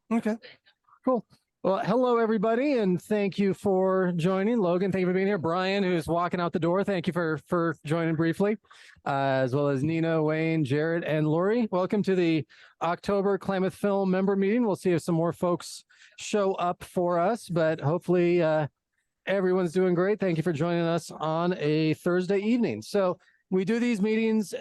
Okay, cool. Well, hello, everybody, and thank you for joining. Logan, thank you for being here. Brian, who's walking out the door, thank you for joining briefly, as well as Nina, Wayne, Jared, and Lori. Welcome to the October Klamath Film member meeting. We'll see if some more folks show up for us, but hopefully everyone's doing great. Thank you for joining us on a Thursday evening. So we do these meetings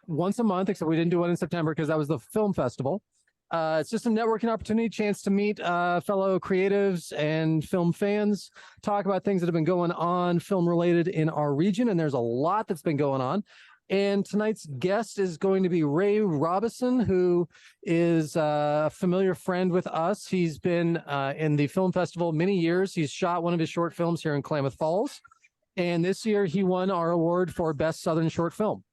once a month, except we didn't do one in September because that was the film festival. It's just a networking opportunity, chance to meet fellow creatives and film fans, talk about things that have been going on film related in our region. And there's a lot that's been going on. And tonight's guest is going to be Ray Robison, who is a familiar friend with us. He's been in the film festival many years. He's shot one of his short films here in Klamath Falls. And this year he won our award for Best Southern Short Film.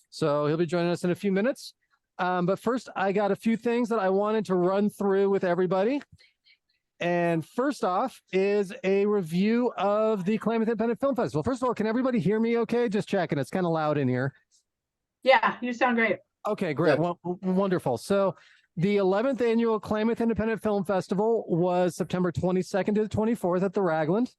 So he'll be joining us in a few minutes. But first, I got a few things that I wanted to run through with everybody. And first off is a review of the Klamath Independent Film Festival. First of all, can everybody hear me okay? Just checking. It's kind of loud in here. Yeah, you sound great. Okay, great. Well, wonderful. So the 11th annual Klamath Independent Film Festival was September 22nd to the 24th at the Ragland.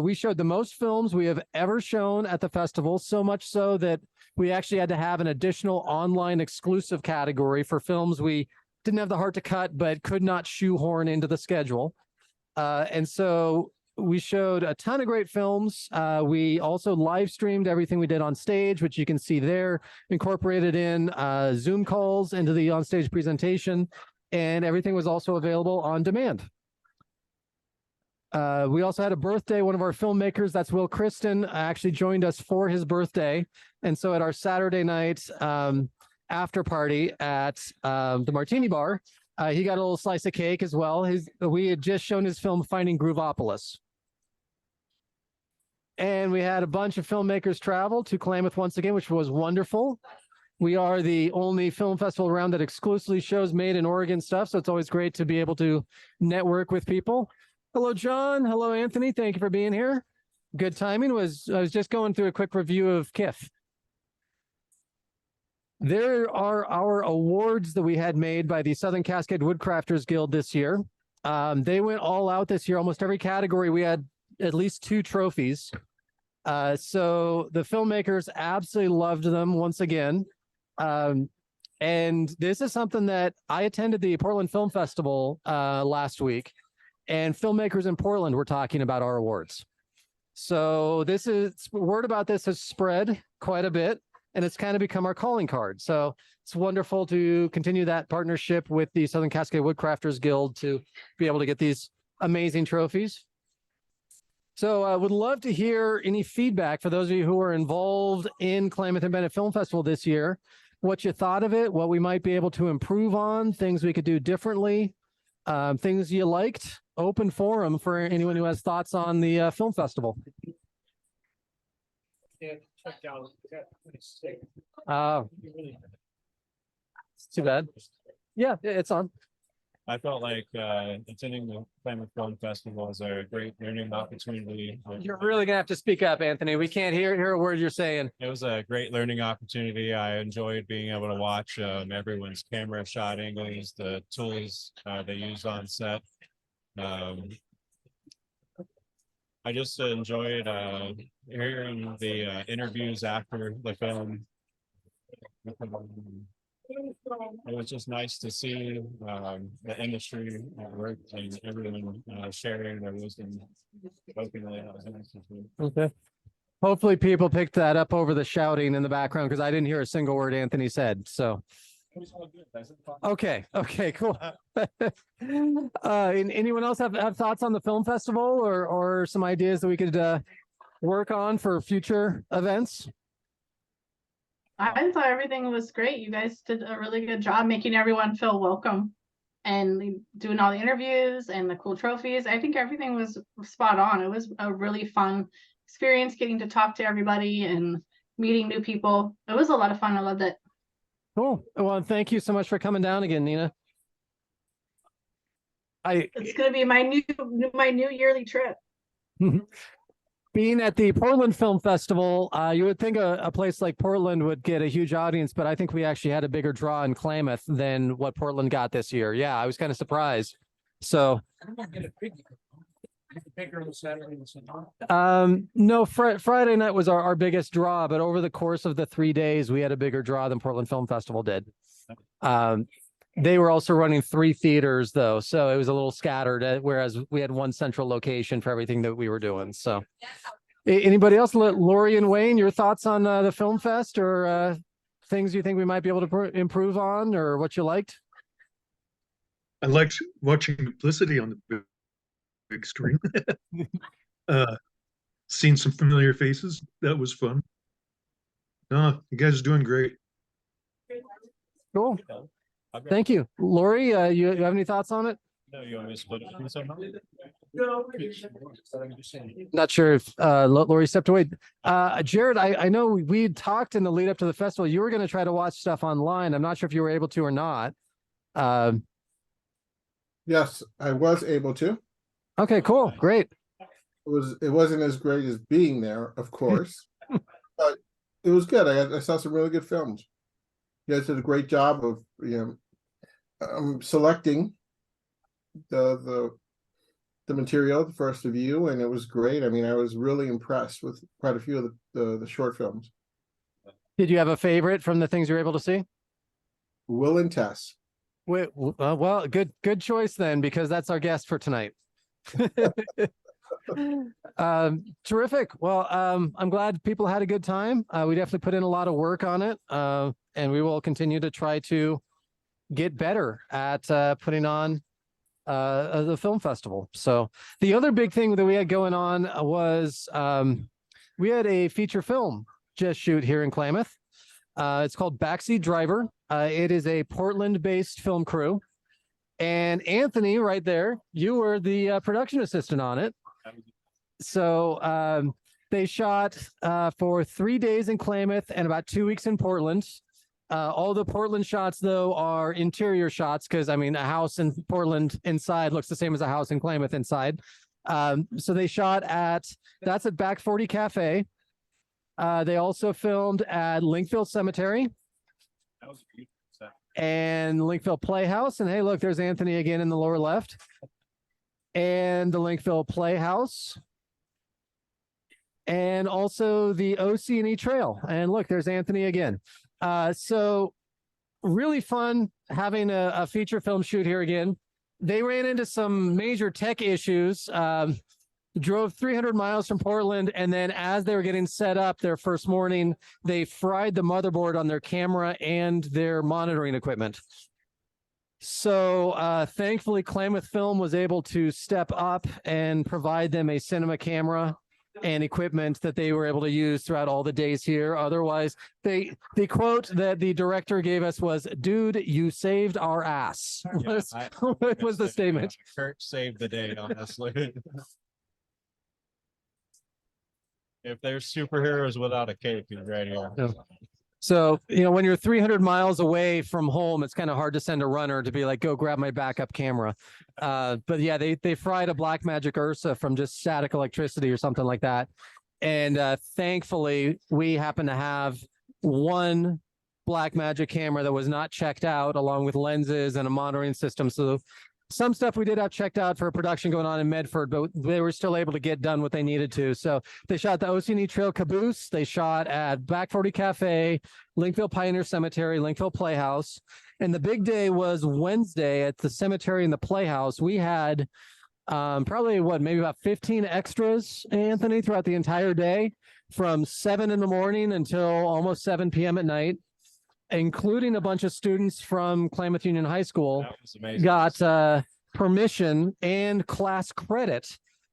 We showed the most films we have ever shown at the festival, so much so that we actually had to have an additional online exclusive category for films we didn't have the heart to cut, but could not shoehorn into the schedule. And so we showed a ton of great films. We also live streamed everything we did on stage, which you can see there, incorporated in Zoom calls into the on-stage presentation, and everything was also available on demand. We also had a birthday. One of our filmmakers, that's Will Kristen, actually joined us for his birthday. And so at our Saturday night after party at the Martini Bar, he got a little slice of cake as well. We had just shown his film Finding Groovopolis. And we had a bunch of filmmakers travel to Klamath once again, which was wonderful. We are the only film festival around that exclusively shows made in Oregon stuff. So it's always great to be able to network with people. Hello, John. Hello, Anthony. Thank you for being here. Good timing. I was just going through a quick review of KIF. There are our awards that we had made by the Southern Cascade Woodcrafters Guild this year. They went all out this year. Almost every category, we had at least 2 trophies. So the filmmakers absolutely loved them once again. And this is something that I attended the Portland Film Festival last week. And filmmakers in Portland were talking about our awards. So word about this has spread quite a bit, and it's kind of become our calling card. So it's wonderful to continue that partnership with the Southern Cascade Woodcrafters Guild to be able to get these amazing trophies. So I would love to hear any feedback for those of you who are involved in Klamath Independent Film Festival this year, what you thought of it, what we might be able to improve on, things we could do differently, things you liked. Open forum for anyone who has thoughts on the film festival. It's too bad. Yeah, it's on. I felt like attending the Klamath Film Festival was a great learning opportunity. You're really gonna have to speak up, Anthony. We can't hear a word you're saying. It was a great learning opportunity. I enjoyed being able to watch everyone's camera shot angles, the tools they used on set. I just enjoyed hearing the interviews after the film. It was just nice to see the industry at work and everyone sharing their wisdom openly. Okay. Hopefully people picked that up over the shouting in the background because I didn't hear a single word Anthony said. So okay, cool. Anyone else have thoughts on the film festival or some ideas that we could work on for future events? I thought everything was great. You guys did a really good job making everyone feel welcome and doing all the interviews and the cool trophies. I think everything was spot on. It was a really fun experience getting to talk to everybody and meeting new people. It was a lot of fun. I loved it. Cool. Well, thank you so much for coming down again, Nina. It's going to be my new yearly trip. being at the Portland Film Festival, you would think a place like Portland would get a huge audience, but I think we actually had a bigger draw in Klamath than what Portland got this year. Yeah, I was kind of surprised. So, no, Friday night was our biggest draw, but over the course of the 3 days, we had a bigger draw than Portland Film Festival did. They were also running 3 theaters though, so it was a little scattered, whereas we had one central location for everything that we were doing. So anybody else? Lori and Wayne, your thoughts on the film fest, or things you think we might be able to improve on, or what you liked? I liked watching Duplicity on the big screen. Seeing some familiar faces. That was fun. No, you guys are doing great. Cool. Thank you. Lori, you have any thoughts on it? No, you want me to split it somehow? Not sure if Lori stepped away. Jared, I know we talked in the lead up to the festival. You were going to try to watch stuff online. I'm not sure if you were able to or not. Yes, I was able to. Okay, cool. Great. It wasn't as great as being there, of course, but it was good. I saw some really good films. You guys did a great job of selecting the material, the first review, and it was great. I mean, I was really impressed with quite a few of the short films. Did you have a favorite from the things you were able to see? Will and Tess. Well, good choice then, because that's our guest for tonight. Terrific. Well, I'm glad people had a good time. We definitely put in a lot of work on it, and we will continue to try to get better at putting on the film festival. So the other big thing that we had going on was we had a feature film just shoot here in Klamath. It's called Backseat Driver. It is a Portland-based film crew. And Anthony, right there, you were the production assistant on it. So they shot for 3 days in Klamath and about 2 weeks in Portland. All the Portland shots, though, are interior shots because, I mean, a house in Portland inside looks the same as a house in Klamath inside. So they shot that's at Back 40 Cafe. They also filmed at Linkville Cemetery. That was beautiful. And Linkville Playhouse. And hey, look, there's Anthony again in the lower left. And the Linkville Playhouse. And also the OC&E Trail. And look, there's Anthony again. So really fun having a feature film shoot here again. They ran into some major tech issues. Drove 300 miles from Portland, and then as they were getting set up their first morning, they fried the motherboard on their camera and their monitoring equipment. So thankfully, Klamath Film was able to step up and provide them a cinema camera and equipment that they were able to use throughout all the days here. Otherwise, the quote that the director gave us was, "Dude, you saved our ass." Yeah, was the statement. Kurt saved the day, honestly. If there's superheroes without a cape, he's right here. Yeah. So, when you're 300 miles away from home, it's kind of hard to send a runner to be like, go grab my backup camera. But yeah, they fried a Blackmagic Ursa from just static electricity or something like that. And thankfully, we happen to have one Blackmagic camera that was not checked out, along with lenses and a monitoring system. So some stuff we did have checked out for production going on in Medford, but they were still able to get done what they needed to. So they shot the OC&E Trail Caboose. They shot at Back 40 Cafe, Linkville Pioneer Cemetery, Linkville Playhouse. And the big day was Wednesday at the cemetery and the Playhouse. We had probably maybe about 15 extras, Anthony, throughout the entire day, from 7 in the morning until almost 7 p.m. at night, including a bunch of students from Klamath Union High School. That was amazing. Got permission and class credit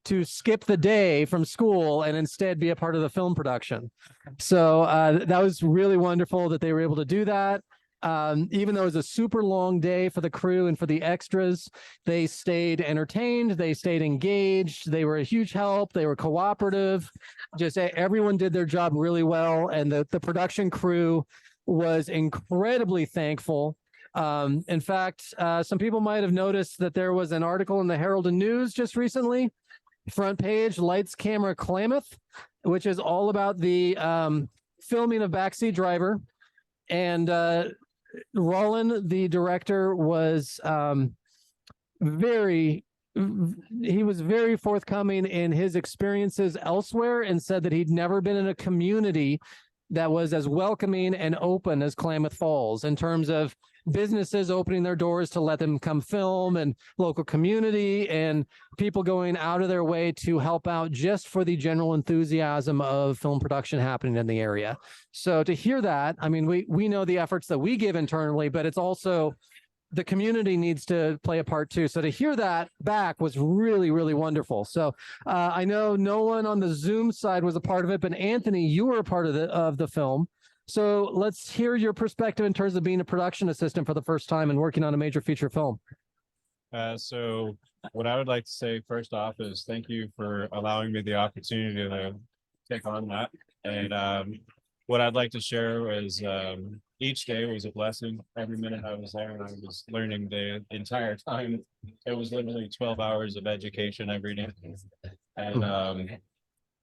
to skip the day from school and instead be a part of the film production. So that was really wonderful that they were able to do that. Even though it was a super long day for the crew and for the extras, they stayed entertained, they stayed engaged, they were a huge help, they were cooperative. Just everyone did their job really well, and the production crew was incredibly thankful. In fact, some people might have noticed that there was an article in the Herald and News just recently front page, Lights, Camera, Klamath, which is all about the filming of Backseat Driver. And Roland, the director, was very forthcoming in his experiences elsewhere, and said that he'd never been in a community that was as welcoming and open as Klamath Falls, in terms of businesses opening their doors to let them come film, and local community and people going out of their way to help out just for the general enthusiasm of film production happening in the area. So to hear that, I mean, we know the efforts that we give internally, but it's also the community needs to play a part too. So to hear that back was really, really wonderful. So I know no one on the Zoom side was a part of it, but Anthony, you were a part of the film. So let's hear your perspective in terms of being a production assistant for the first time and working on a major feature film. So what I would like to say first off is thank you for allowing me the opportunity to take on that. And what I'd like to share is each day was a blessing. Every minute I was there, and I was learning the entire time. It was literally 12 hours of education every day. And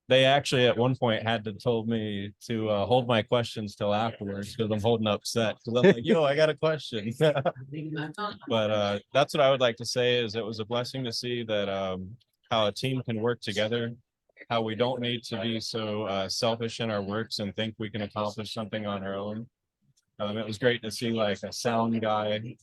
they actually at one point had to told me to hold my questions till afterwards, because I'm holding upset, because I'm like, yo, I got a question. But that's what I would like to say, is it was a blessing to see that how a team can work together, how we don't need to be so selfish in our works and think we can accomplish something on our own. It was great to see like a sound guy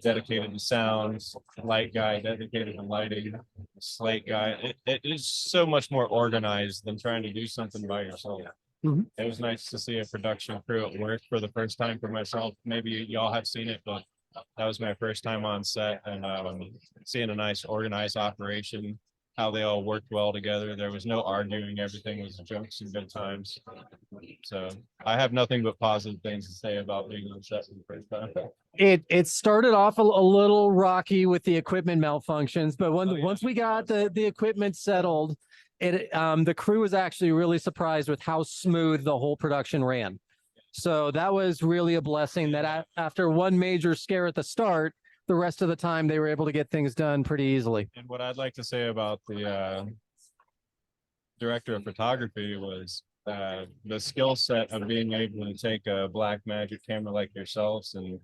dedicated to sounds, light guy dedicated to lighting, slate guy. It is so much more organized than trying to do something by yourself. Mhm. It was nice to see a production crew at work for the first time for myself. Maybe y'all have seen it, but that was my first time on set, and seeing a nice organized operation, how they all worked well together. There was no arguing. Everything was jokes and good times. So I have nothing but positive things to say about being on set for the first time. It started off a little rocky with the equipment malfunctions, but once we got the equipment settled, the crew was actually really surprised with how smooth the whole production ran. So that was really a blessing, that after one major scare at the start, the rest of the time they were able to get things done pretty easily. And what I'd like to say about the director of photography was the skill set of being able to take a black magic camera like yourselves, and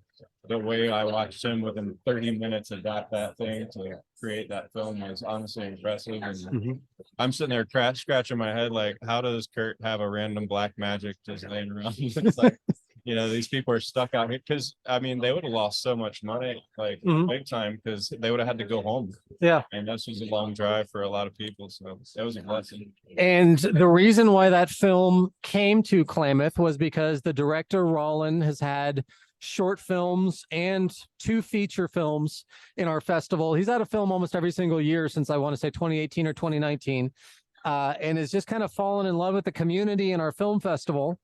the way I watched him within 30 minutes adapt that thing to create that film was honestly impressive. And I'm sitting there scratching my head like, how does Kurt have a random black magic just laying around? It's like, you know, these people are stuck out here, because I mean they would have lost so much money, like big time, because they would have had to go home. Yeah. And this was a long drive for a lot of people, so that was a blessing. And the reason why that film came to Klamath was because the director Roland has had short films and 2 feature films in our festival. He's had a film almost every single year since I want to say 2018 or 2019, and has just kind of fallen in love with the community and our film festival,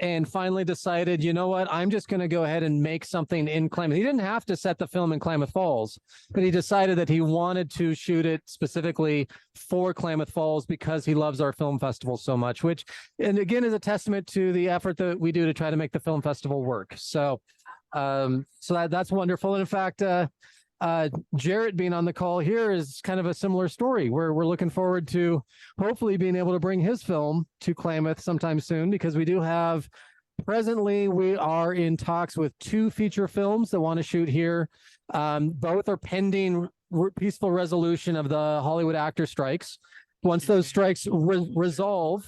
and finally decided, you know what, I'm just going to go ahead and make something in Klamath. He didn't have to set the film in Klamath Falls, but he decided that he wanted to shoot it specifically for Klamath Falls because he loves our film festival so much, which, and again, is a testament to the effort that we do to try to make the film festival work. So, that's wonderful. And in fact, Jarrett being on the call here is kind of a similar story. We're looking forward to hopefully being able to bring his film to Klamath sometime soon, because we do have, presently we are in talks with 2 feature films that want to shoot here. Both are pending peaceful resolution of the Hollywood actor strikes. Once those strikes resolve,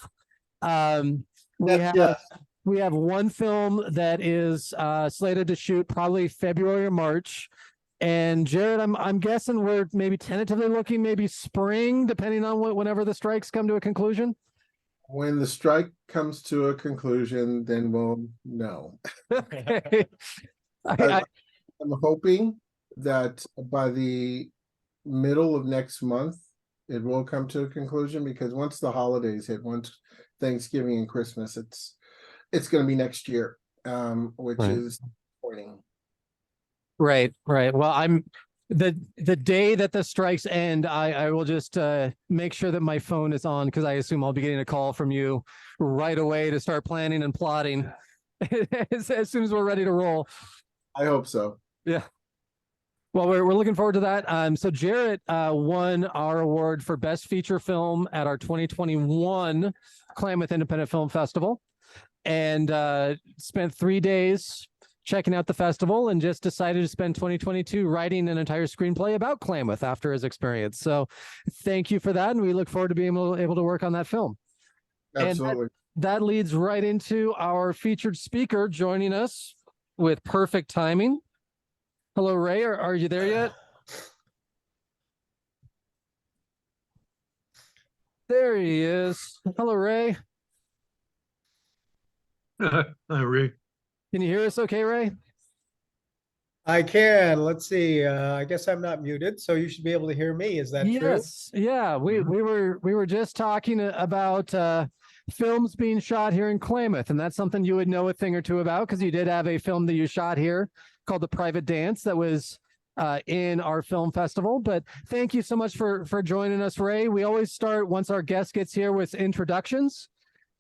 we have one film that is slated to shoot probably February or March. And Jared, I'm guessing we're maybe tentatively looking maybe spring, depending on whenever the strikes come to a conclusion. When the strike comes to a conclusion, then we'll know. Okay. I'm hoping that by the middle of next month, it will come to a conclusion, because once the holidays hit, once Thanksgiving and Christmas, it's going to be next year, which is disappointing. Right. Well, I'm the day that the strikes end, I will just make sure that my phone is on, because I assume I'll be getting a call from you right away to start planning and plotting as soon as we're ready to roll. I hope so. Yeah. Well, we're looking forward to that. So Jarrett won our award for Best Feature Film at our 2021 Klamath Independent Film Festival, and spent 3 days checking out the festival, and just decided to spend 2022 writing an entire screenplay about Klamath after his experience. So thank you for that, and we look forward to being able to work on that film. Absolutely. And that leads right into our featured speaker joining us with perfect timing. Hello, Ray. Are you there yet? There he is. Hello, Ray. Hi, Ray. Can you hear us okay, Ray? I can. Let's see. I guess I'm not muted, so you should be able to hear me. Is that true? Yes. Yeah. We were just talking about films being shot here in Klamath, and that's something you would know a thing or two about, because you did have a film that you shot here called The Private Dance that was in our film festival. But thank you so much for joining us, Ray. We always start once our guest gets here with introductions,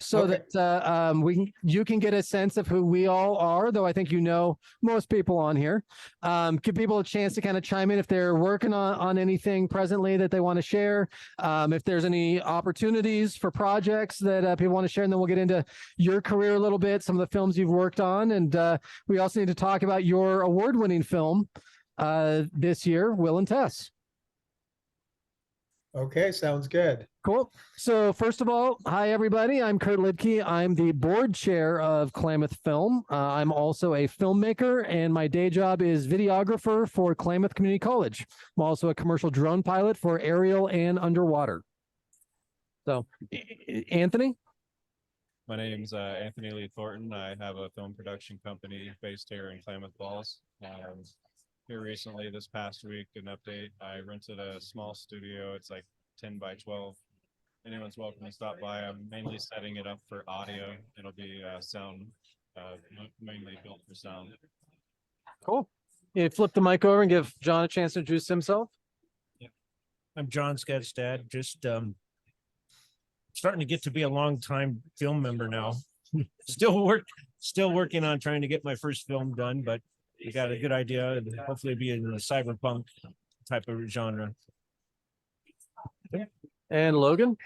so Okay. that you can get a sense of who we all are, though I think you know most people on here. Give people a chance to kind of chime in if they're working on anything presently that they want to share, if there's any opportunities for projects that people want to share, and then we'll get into your career a little bit, some of the films you've worked on, and we also need to talk about your award-winning film this year, Will and Tess. Okay, sounds good. Cool. So first of all, hi, everybody. I'm Kurt Libke. I'm the board chair of Klamath Film. I'm also a filmmaker, and my day job is videographer for Klamath Community College. I'm also a commercial drone pilot for aerial and underwater. So, Anthony? My name's Anthony Lee Thornton. I have a film production company based here in Klamath Falls. Here recently, this past week, an update, I rented a small studio. It's like 10 by 12. Anyone's welcome to stop by. I'm mainly setting it up for audio. It'll be sound, mainly built for sound. Cool. You flip the mic over and give John a chance to introduce himself. I'm John Skedstad, just starting to get to be a long time film member now. Still working on trying to get my first film done, but we got a good idea, and hopefully be in the cyberpunk type of genre. And Logan?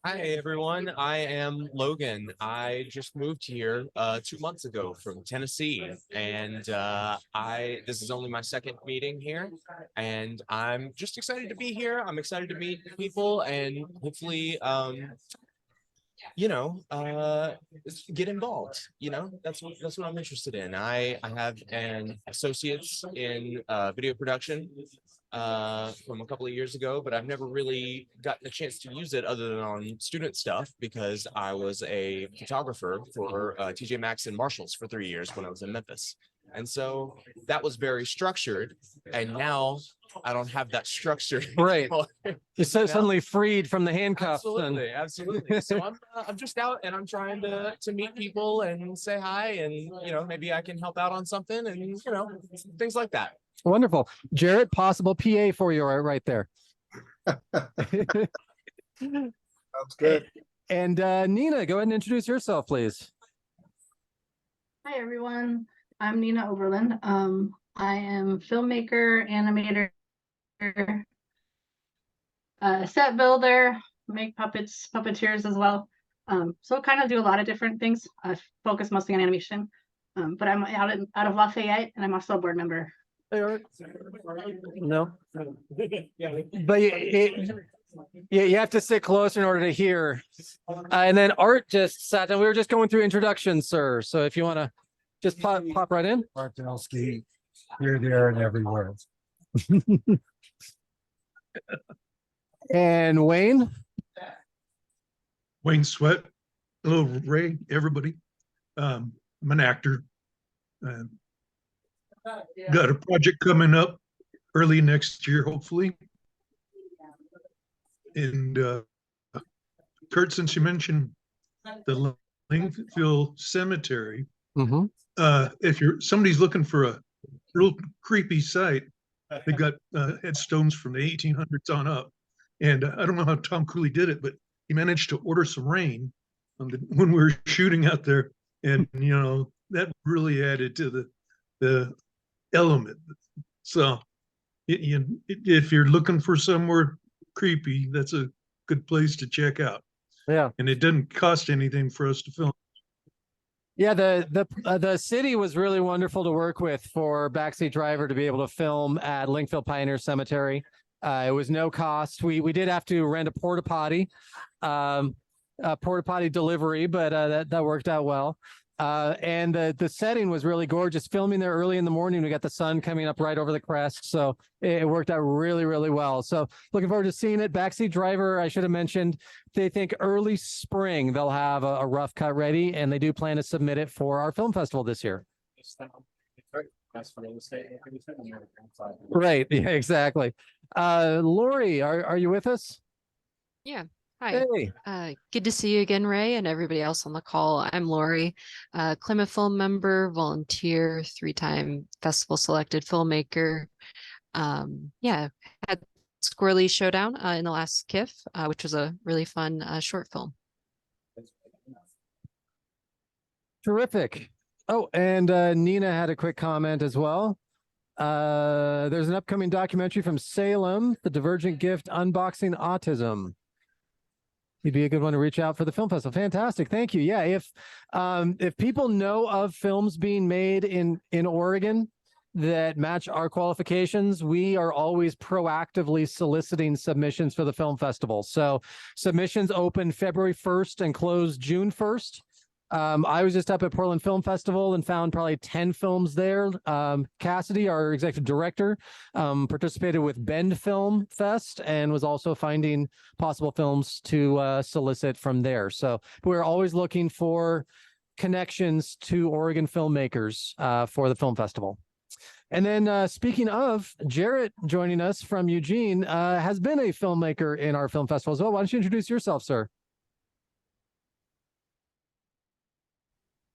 Hi everyone, I am Logan. I just moved here 2 months ago from Tennessee, and this is only my second meeting here, and I'm just excited to be here. I'm excited to meet people and hopefully get involved. That's what I'm interested in. I have an associate's in video production from a couple of years ago, but I've never really gotten a chance to use it other than on student stuff, because I was a photographer for TJ Maxx and Marshalls for 3 years when I was in Memphis. And so that was very structured, and now I don't have that structure. Right. anymore. You're suddenly freed from the handcuffs. Absolutely, absolutely. So I'm just out, and I'm trying to meet people and say hi, and maybe I can help out on something, and things like that. Wonderful. Jarrett, possible PA for you right there. Sounds good. And Nina, go ahead and introduce yourself, please. Hi, everyone. I'm Nina Oberlin. I am filmmaker, animator, set builder, make puppets, puppeteers as well. So kind of do a lot of different things. I focus mostly on animation, but I'm out of Lafayette, and I'm also a board member. No, but you have to sit closer in order to hear. And then Art just sat down. We were just going through introductions, sir. So if you want to just pop right in. Martinowski, here, there, and everywhere. And Wayne. Wayne Sweat. Hello, Ray, everybody. I'm an actor. Got a project coming up early next year, hopefully. And Kurt, since you mentioned the Langfield Cemetery, if somebody's looking for a real creepy site, they got headstones from the 1800s on up. And I don't know how Tom Cooley did it, but he managed to order some rain when we were shooting out there, and that really added to the element. So if you're looking for somewhere creepy, that's a good place to check out. Yeah. And it doesn't cost anything for us to film. Yeah, the city was really wonderful to work with for Backseat Driver to be able to film at Linkville Pioneer Cemetery. It was no cost. We did have to rent a porta potty delivery, but that worked out well. And the setting was really gorgeous. Filming there early in the morning, we got the sun coming up right over the crest, so it worked out really, really well. So looking forward to seeing it. Backseat Driver, I should have mentioned, they think early spring they'll have a rough cut ready, and they do plan to submit it for our film festival this year. Right. Yeah, exactly. Lori, are you with us? Yeah. Hi. Hey. Good to see you again, Ray, and everybody else on the call. I'm Lori, Klamath Film member, volunteer, 3-time festival selected filmmaker. Yeah, had Squirrely Showdown in the last KIF, which was a really fun short film. Terrific. Oh, and Nina had a quick comment as well. There's an upcoming documentary from Salem, The Divergent Gift Unboxing Autism. He'd be a good one to reach out for the film festival. Fantastic. Thank you. Yeah. If people know of films being made in Oregon that match our qualifications, we are always proactively soliciting submissions for the film festival. So submissions open February 1st and close June 1st. I was just up at Portland Film Festival and found probably 10 films there. Cassidy, our executive director, participated with Bend Film Fest and was also finding possible films to solicit from there. So we're always looking for connections to Oregon filmmakers for the film festival. And then speaking of, Jarrett joining us from Eugene has been a filmmaker in our film festival as well. Why don't you introduce yourself, sir?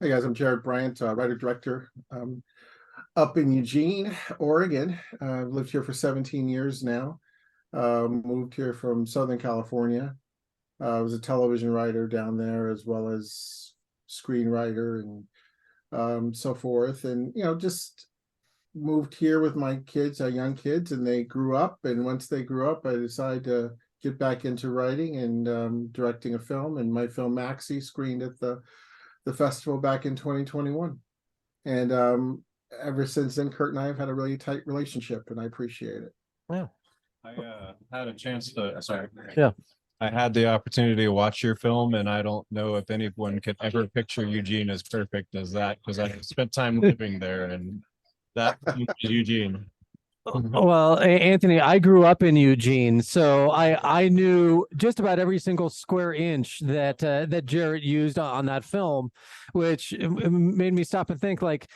Hey guys, I'm Jared Bryant, writer-director up in Eugene, Oregon. I've lived here for 17 years now. Moved here from Southern California. I was a television writer down there as well as screenwriter and so forth. And, just moved here with my kids, young kids, and they grew up. And once they grew up, I decided to get back into writing and directing a film. And my film Maxie screened at the festival back in 2021. And ever since then, Kurt and I have had a really tight relationship, and I appreciate it. Yeah. I had a chance to, sorry. Yeah. I had the opportunity to watch your film, and I don't know if anyone could ever picture Eugene as perfect as that, because I spent time living there, and that is Eugene. Well, Anthony, I grew up in Eugene, so I knew just about every single square inch that that Jarrett used on that film, which made me stop and think, like,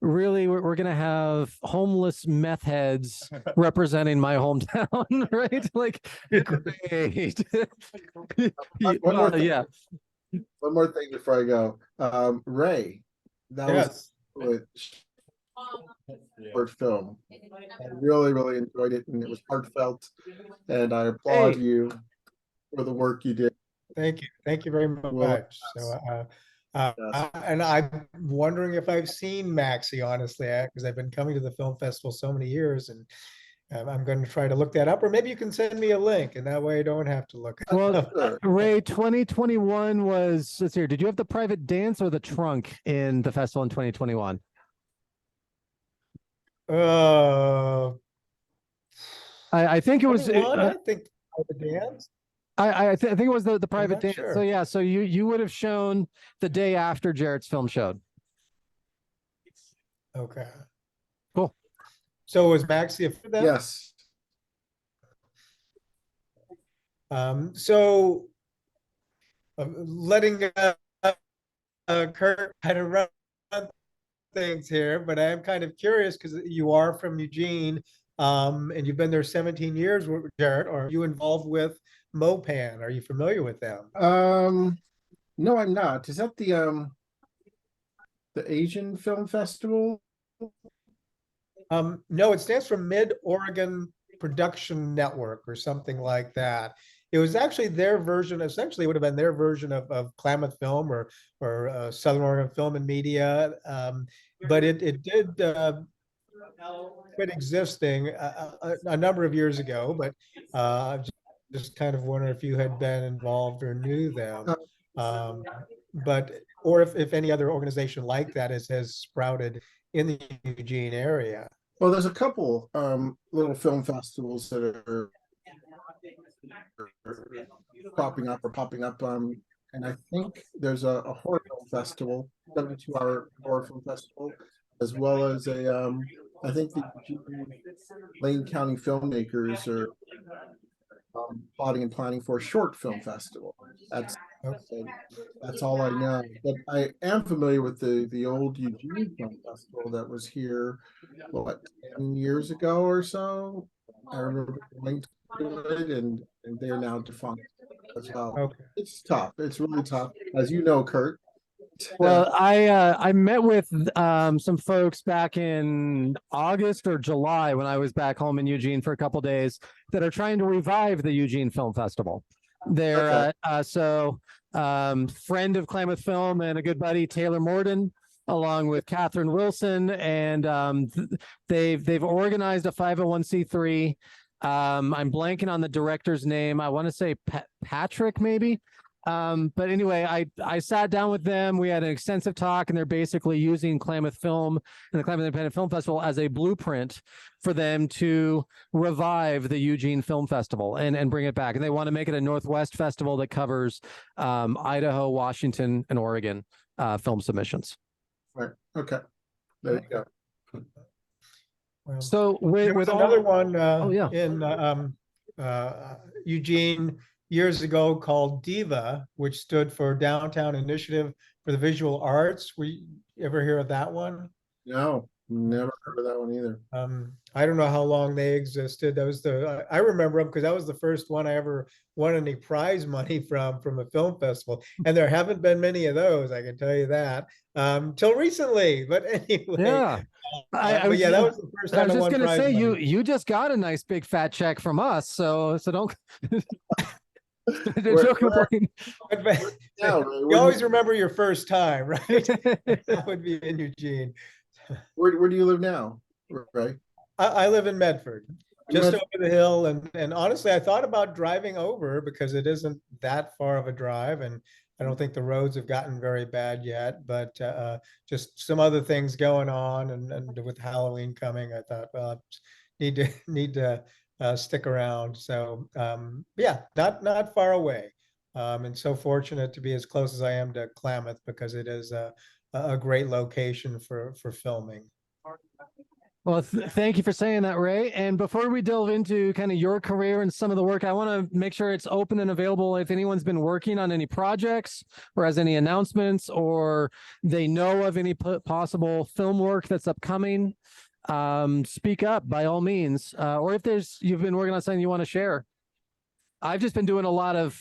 really, we're gonna have homeless meth heads representing my hometown, right? Like, great. One more thing. Yeah. One more thing before I go. Ray, that was short film. I really, really enjoyed it, and it was heartfelt, and I applaud you for the work you did. Thank you very much. So and I'm wondering if I've seen Maxie, honestly, because I've been coming to the film festival so many years, and I'm going to try to look that up, or maybe you can send me a link, and that way I don't have to look it up. Well, Ray, 2021 was, let's see here, did you have the private dance or the trunk in the festival in 2021? I think it was. I think the dance. I think it was the private dance. Sure. So yeah, so you would have shown the day after Jarrett's film showed. Okay. Cool. So was Maxie a for that? Yes. So letting Kurt kind of run things here, but I am kind of curious because you are from Eugene, and you've been there 17 years, Jarrett. Are you involved with Mopan? Are you familiar with them? No, I'm not. Is that the Asian Film Festival? No, it stands for Mid-Oregon Production Network or something like that. It was actually their version, essentially it would have been their version of Klamath Film or Southern Oregon Film and Media. But it did been existing a number of years ago, but just kind of wonder if you had been involved or knew them. But or if any other organization like that has sprouted in the Eugene area. Well, there's a couple little film festivals that are popping up. And I think there's a horror film festival, 72-hour horror film festival, as well as I think the Lane County filmmakers are plotting and planning for a short film festival. That's all I know. But I am familiar with the old Eugene Film Festival that was here, what, 10 years ago or so. I remember going to it, and they're now defunct as well. Okay. It's tough. It's really tough, as you know, Kurt. Well, I met with some folks back in August or July when I was back home in Eugene for a couple days that are trying to revive the Eugene Film Festival. They're friend of Klamath Film and a good buddy, Taylor Morden, along with Catherine Wilson, and they've organized a 501c3. I'm blanking on the director's name. I want to say Patrick, maybe. But anyway, I sat down with them. We had an extensive talk, and they're basically using Klamath Film and the Klamath Independent Film Festival as a blueprint for them to revive the Eugene Film Festival and bring it back. And they want to make it a Northwest festival that covers Idaho, Washington, and Oregon film submissions. Right. Okay. There you go. Well, So there was with another all, one in Eugene years ago called DIVA, which stood for Downtown Initiative for the Visual Arts. We ever hear of that one? No, never heard of that one either. I don't know how long they existed. That was I remember them because that was the first one I ever won any prize money from a film festival. And there haven't been many of those, I can tell you that, till recently. But anyway. Yeah. That was the first time I was just won gonna prize say money. you just got a nice big fat check from us, so don't Where- complain. You always remember your first time, right? That would be in Eugene. Where do you live now? Right. I live in Medford, just over the hill, and honestly, I thought about driving over because it isn't that far of a drive, and I don't think the roads have gotten very bad yet. But just some other things going on, and with Halloween coming, I thought, well, I need to stick around. So yeah, not far away, and so fortunate to be as close as I am to Klamath because it is a great location for filming. Well, thank you for saying that, Ray. And before we delve into kind of your career and some of the work, I want to make sure it's open and available if anyone's been working on any projects or has any announcements or they know of any possible film work that's upcoming. Speak up by all means. Or if you've been working on something you want to share. I've just been doing a lot of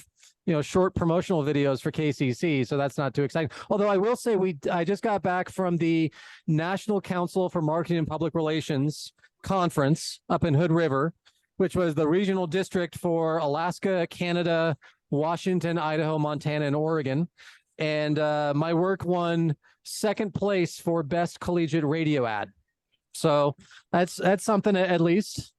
short promotional videos for KCC, so that's not too exciting. Although I will say I just got back from the National Council for Marketing and Public Relations conference up in Hood River, which was the regional district for Alaska, Canada, Washington, Idaho, Montana, and Oregon. And my work won second place for best collegiate radio ad. So that's something at least.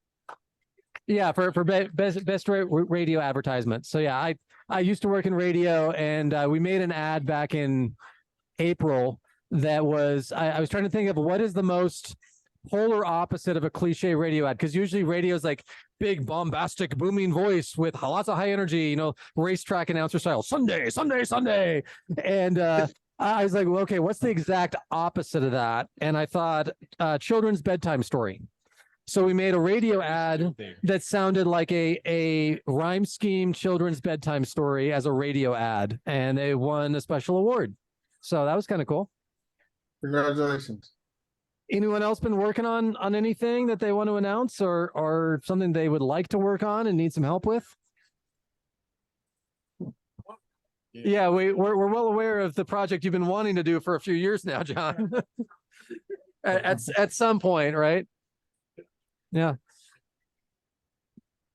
Yeah, for best radio advertisement. So yeah, I used to work in radio, and we made an ad back in April that was, I was trying to think of what is the most polar opposite of a cliche radio ad, because usually radio is like big, bombastic, booming voice with lots of high energy, racetrack announcer style, Sunday. And I was like, well, okay, what's the exact opposite of that? And I thought children's bedtime story. So we made a radio ad that sounded like a rhyme scheme children's bedtime story as a radio ad, and they won a special award. So that was kind of cool. Congratulations. Anyone else been working on anything that they want to announce or something they would like to work on and need some help with? Yeah, we're well aware of the project you've been wanting to do for a few years now, John. at some point, right? Yeah.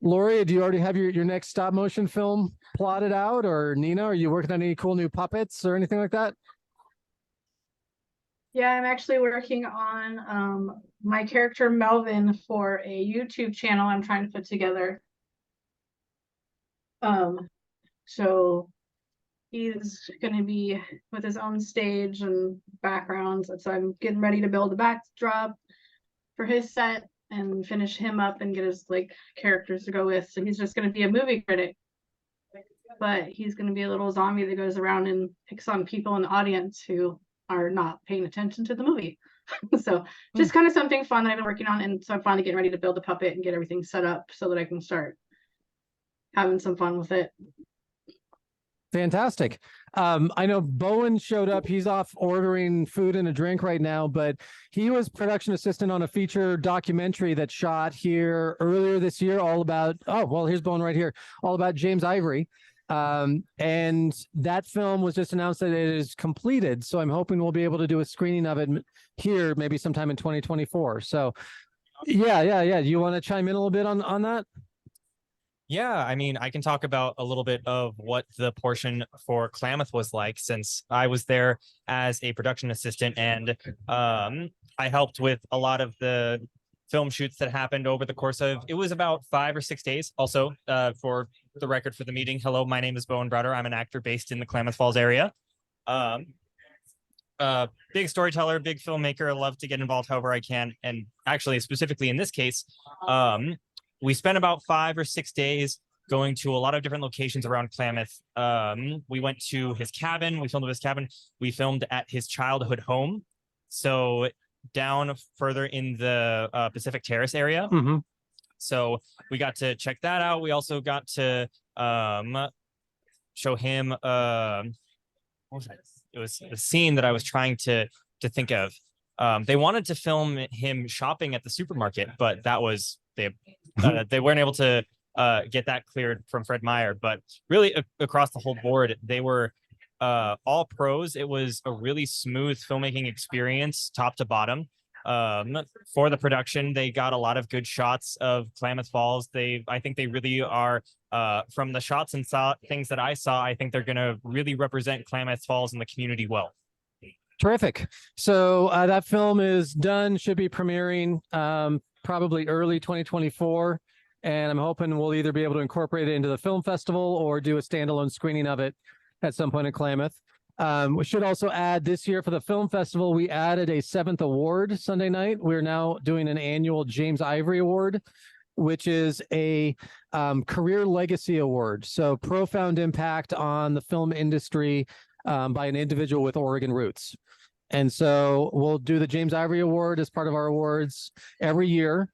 Lori, do you already have your next stop motion film plotted out? Or Nina, are you working on any cool new puppets or anything like that? Yeah, I'm actually working on my character Melvin for a YouTube channel I'm trying to put together. So he's going to be with his own stage and backgrounds. So I'm getting ready to build a backdrop for his set and finish him up and get his like characters to go with. So he's just going to be a movie critic, but he's going to be a little zombie that goes around and picks on people in the audience who are not paying attention to the movie. So just kind of something fun that I've been working on. And so I'm finally getting ready to build a puppet and get everything set up so that I can start having some fun with it. Fantastic. I know Bowen showed up. He's off ordering food and a drink right now, but he was production assistant on a feature documentary that shot here earlier this year, all about, oh, well, here's Bowen right here, all about James Ivory. And that film was just announced that it is completed. So I'm hoping we'll be able to do a screening of it here, maybe sometime in 2024. So yeah. You want to chime in a little bit on that? Yeah, I mean, I can talk about a little bit of what the portion for Klamath was like, since I was there as a production assistant, and I helped with a lot of the film shoots that happened over the course of, it was about 5 or 6 days. Also, for the record for the meeting, hello, my name is Bowen Browder. I'm an actor based in the Klamath Falls area. Big storyteller, big filmmaker. I love to get involved however I can. And actually, specifically in this case, we spent about 5 or 6 days going to a lot of different locations around Klamath. We went to his cabin. We filmed at his cabin. We filmed at his childhood home. So down further in the Pacific Terrace area. Mm-hmm. So we got to check that out. We also got to show him what was it? It was a scene that I was trying to think of. They wanted to film him shopping at the supermarket, but that was they weren't able to get that cleared from Fred Meyer. But really across the whole board, they were all pros. It was a really smooth filmmaking experience, top to bottom. For the production, they got a lot of good shots of Klamath Falls. I think they really are, from the shots and things that I saw, I think they're going to really represent Klamath Falls and the community well. Terrific. So that film is done, should be premiering probably early 2024. And I'm hoping we'll either be able to incorporate it into the film festival or do a standalone screening of it at some point in Klamath. We should also add this year for the film festival, we added a 7th award Sunday night. We're now doing an annual James Ivory Award, which is a career legacy award. So profound impact on the film industry by an individual with Oregon roots. And so we'll do the James Ivory Award as part of our awards every year.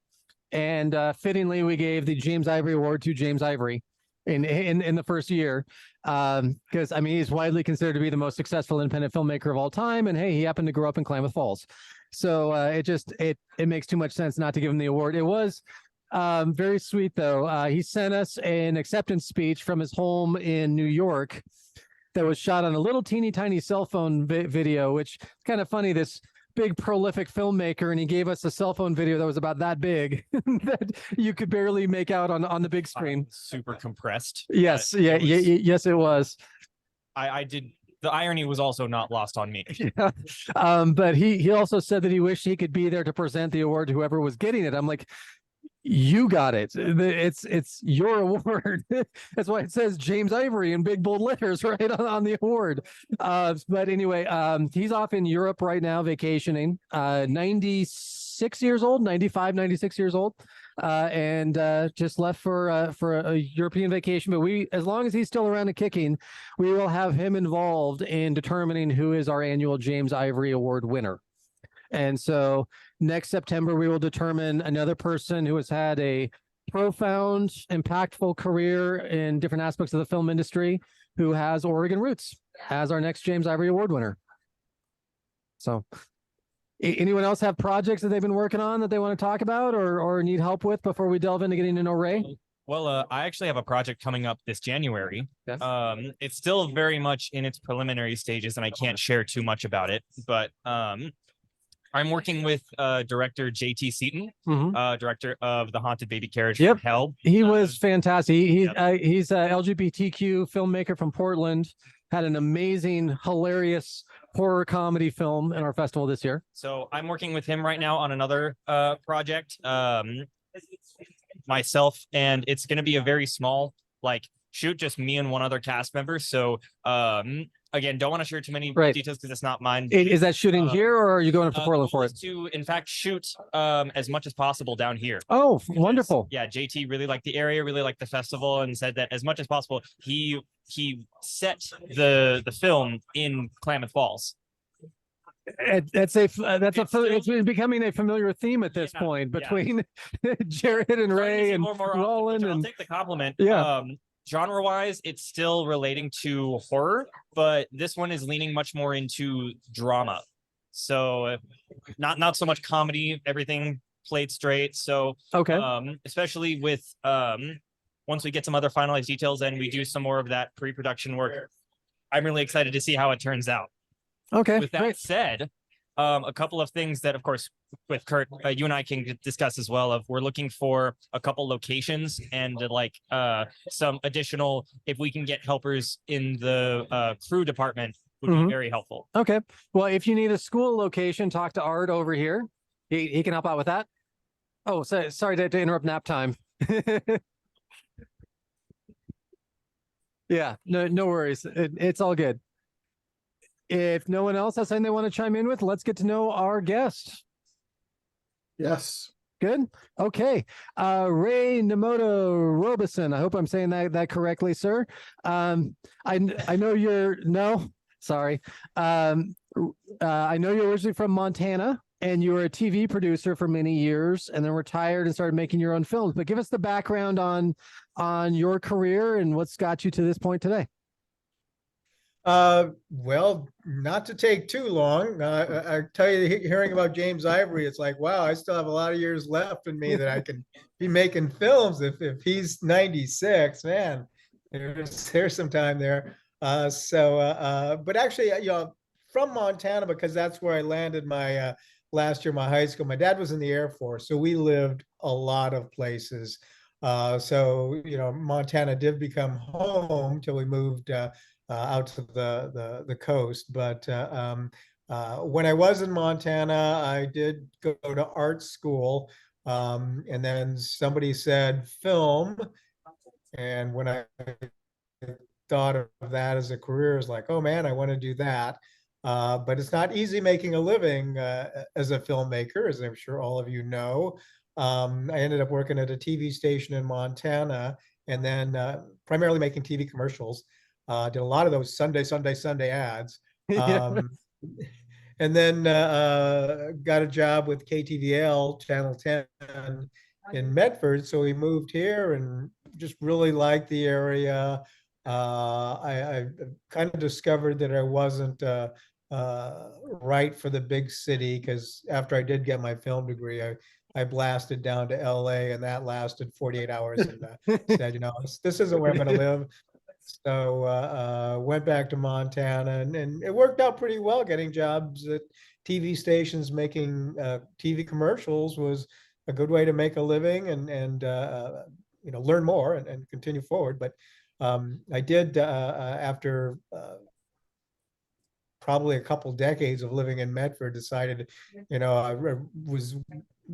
And fittingly, we gave the James Ivory Award to James Ivory in the first year, because I mean, he's widely considered to be the most successful independent filmmaker of all time. And hey, he happened to grow up in Klamath Falls. So it makes too much sense not to give him the award. It was very sweet, though. He sent us an acceptance speech from his home in New York that was shot on a little teeny tiny cell phone video, which is kind of funny. This big prolific filmmaker, and he gave us a cell phone video that was about that big that you could barely make out on the big screen. Super compressed. Yes, yes, it was. I did. The irony was also not lost on me. Yeah. But he also said that he wished he could be there to present the award to whoever was getting it. I'm like, you got it. It's your award. That's why it says James Ivory in big bold letters right on the award. But anyway, he's off in Europe right now vacationing. 96 years old, 95, 96 years old, and just left for a European vacation. But as long as he's still around and kicking, we will have him involved in determining who is our annual James Ivory Award winner. And so next September, we will determine another person who has had a profound, impactful career in different aspects of the film industry, who has Oregon roots, as our next James Ivory Award winner. So anyone else have projects that they've been working on that they want to talk about or need help with before we delve into getting to know Ray? Well, I actually have a project coming up this January. Yes. It's still very much in its preliminary stages, and I can't share too much about it, but I'm working with director JT Seaton, director of The Haunted Baby Carriage from Hell. He was fantastic. He's a LGBTQ filmmaker from Portland, had an amazing, hilarious horror comedy film in our festival this year. So I'm working with him right now on another project, myself, and it's going to be a very small like shoot, just me and one other cast member. So again, don't want to share too many details because it's not mine. Is that shooting here, or are you going up to Portland for it? To in fact shoot as much as possible down here. Oh, Because, wonderful. yeah, JT really liked the area, really liked the festival, and said that as much as possible he set the film in Klamath Falls. It's becoming a familiar theme at this point between Jared and Ray and Roland. I'll And take the compliment. Yeah. Genre wise, it's still relating to horror, but this one is leaning much more into drama. So not so much comedy, everything played straight. So okay. Especially with once we get some other finalized details and we do some more of that pre-production work, I'm really excited to see how it turns out. Okay. With that said, a couple of things that, of course, with Kurt, you and I can discuss as well. Of we're looking for a couple locations and like some additional. If we can get helpers in the crew department, would be very helpful. Okay. Well, if you need a school location, talk to Art over here. He can help out with that. Oh, sorry to interrupt nap time. Yeah. No worries. It's all good. If no one else has something they want to chime in with, let's get to know our guest. Yes. Good. Okay. Ray Nomoto Robison. I hope I'm saying that correctly, sir. I know sorry. I know you're originally from Montana and you were a TV producer for many years and then retired and started making your own films. But give us the background on your career and what's got you to this point today. Well, not to take too long. I tell you, hearing about James Ivory, it's like, wow, I still have a lot of years left in me that I can be making films. If he's 96, man, there's some time there. But actually, from Montana, because that's where I landed my last year, my high school. My dad was in the Air Force, so we lived a lot of places. Montana did become home till we moved out to the coast. But when I was in Montana, I did go to art school, and then somebody said film, and when I thought of that as a career, is like, oh man, I want to do that. But it's not easy making a living as a filmmaker, as I'm sure all of you know. I ended up working at a TV station in Montana, and then primarily making TV commercials. Did a lot of those Sunday ads. And then got a job with KTVL Channel 10 in Medford. So we moved here and just really liked the area. I kind of discovered that I wasn't right for the big city, because after I did get my film degree, I blasted down to LA, and that lasted 48 hours and said, this isn't where I'm going to live. So went back to Montana, and it worked out pretty well. Getting jobs at TV stations, making TV commercials was a good way to make a living and learn more and continue forward. But I did after probably a couple decades of living in Medford, decided, I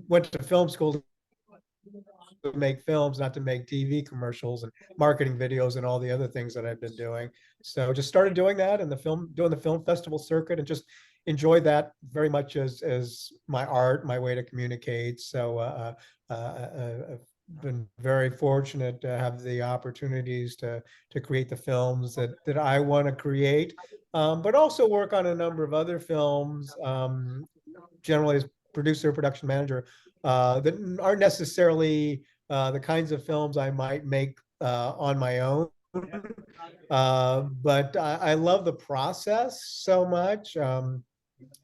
went to film school to make films, not to make TV commercials and marketing videos and all the other things that I've been doing. So just started doing that and doing the film festival circuit, and just enjoyed that very much as my art, my way to communicate. So I've been very fortunate to have the opportunities to create the films that I want to create, but also work on a number of other films, generally as producer, production manager, that aren't necessarily the kinds of films I might make on my own. But I love the process so much,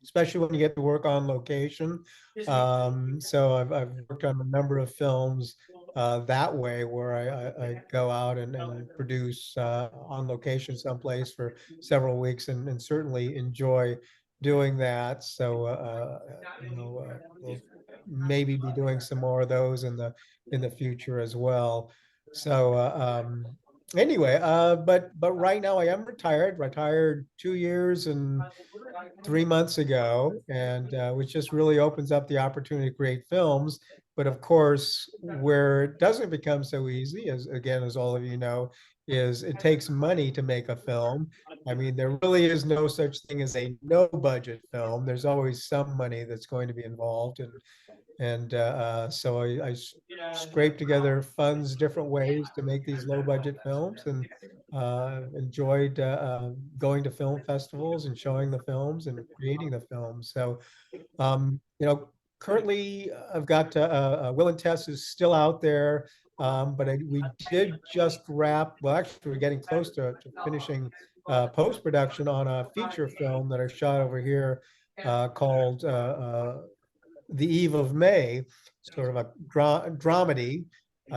especially when you get to work on location. So I've worked on a number of films that way, where I go out and produce on location someplace for several weeks, and certainly enjoy doing that. So we'll maybe be doing some more of those in the future as well. So anyway, but right now I am retired 2 years and 3 months ago, and which just really opens up the opportunity to create films. But of course, where it doesn't become so easy, as again, as all of you know, is it takes money to make a film. I mean, there really is no such thing as a no budget film. There's always some money that's going to be involved, and so I scrape together funds different ways to make these low budget films, and enjoyed going to film festivals and showing the films and creating the films. So, currently I've got Will and Tess is still out there, but we did just wrap. Well, actually, we're getting close to finishing post production on a feature film that I shot over here called The Eve of May, sort of a dramedy,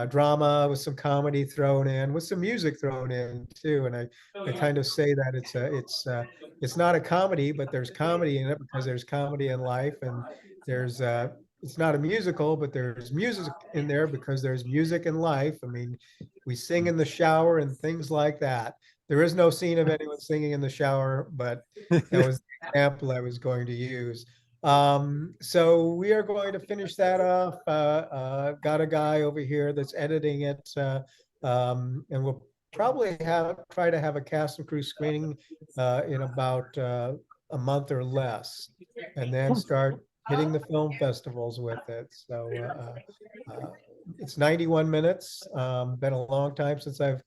drama with some comedy thrown in, with some music thrown in too. And I kind of say that it's not a comedy, but there's comedy in it because there's comedy in life, and there's it's not a musical, but there's music in there because there's music in life. I mean, we sing in the shower and things like that. There is no scene of anyone singing in the shower, but that was the example I was going to use. So we are going to finish that off. Got a guy over here that's editing it, and we'll probably try to have a cast and crew screening in about a month or less, and then start hitting the film festivals with it. So it's 91 minutes. Been a long time since I've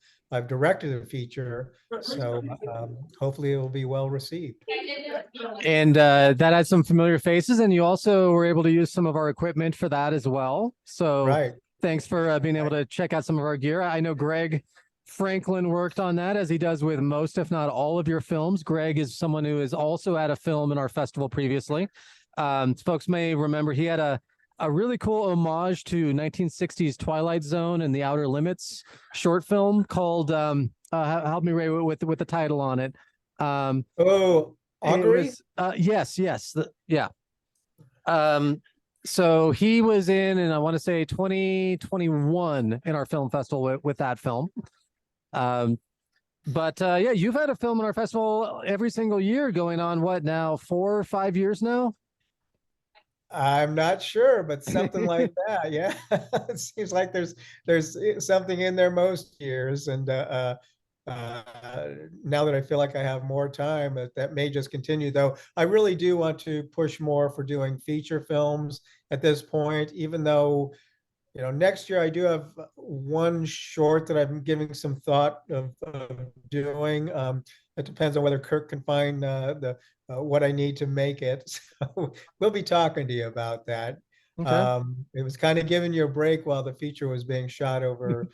directed a feature, so hopefully it will be well received. And that had some familiar faces, and you also were able to use some of our equipment for that as well. So Right. thanks for being able to check out some of our gear. I know Greg Franklin worked on that, as he does with most, if not all, of your films. Greg is someone who is also at a film in our festival previously. Folks may remember he had a really cool homage to 1960s Twilight Zone and The Outer Limits short film called help me, Ray, with the title on it. Oh, Augury? Yes, yeah. So he was in, and I want to say 2021 in our film festival with that film. But yeah, you've had a film in our festival every single year going on, what now, 4 or 5 years now? I'm not sure, but something like that. Yeah, it seems like there's something in there most years, and now that I feel like I have more time, that may just continue. Though I really do want to push more for doing feature films at this point, even though next year I do have one short that I'm giving some thought of doing. It depends on whether Kirk can find what I need to make it. So we'll be talking to you about that. Okay. It was kind of giving you a break while the feature was being shot over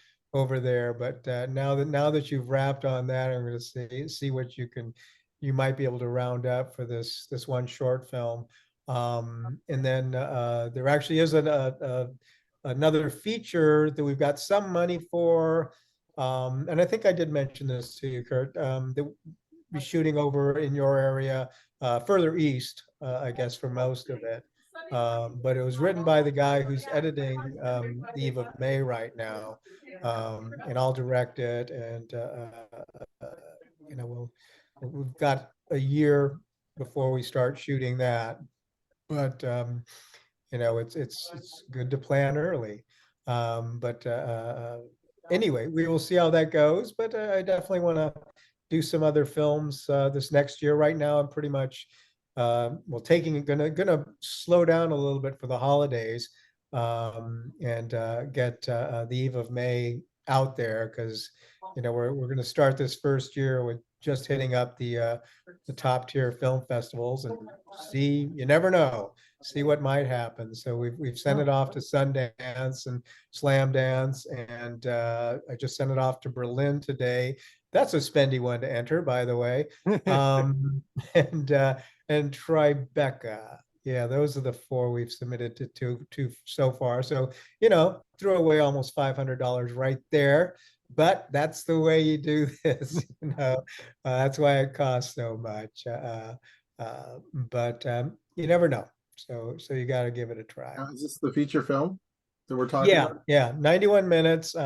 there, but now that you've wrapped on that, I'm going to see what you might be able to round up for this one short film. And then there actually is another feature that we've got some money for, and I think I did mention this to you, Kurt. That we'll be shooting over in your area, further east, I guess, for most of it. But it was written by the guy who's editing The Eve of May right now, and I'll direct it. And we've got a year before we start shooting that, but it's good to plan early. But anyway, we will see how that goes. But I definitely want to do some other films this next year. Right now, I'm pretty much gonna slow down a little bit for the holidays, and get The Eve of May out there, because we're gonna start this first year with just hitting up the top tier film festivals, and see, you never know, see what might happen. So we've sent it off to Sundance and Slam Dance, and I just sent it off to Berlin today. That's a spendy one to enter, by the way. And Tribeca. Yeah, those are the 4 we've submitted to so far. So, threw away almost $500 right there. But that's the way you do this. That's why it costs so much. But you never know. So you got to give it a try. Is this the feature film that we're talking about? Yeah, 91 minutes.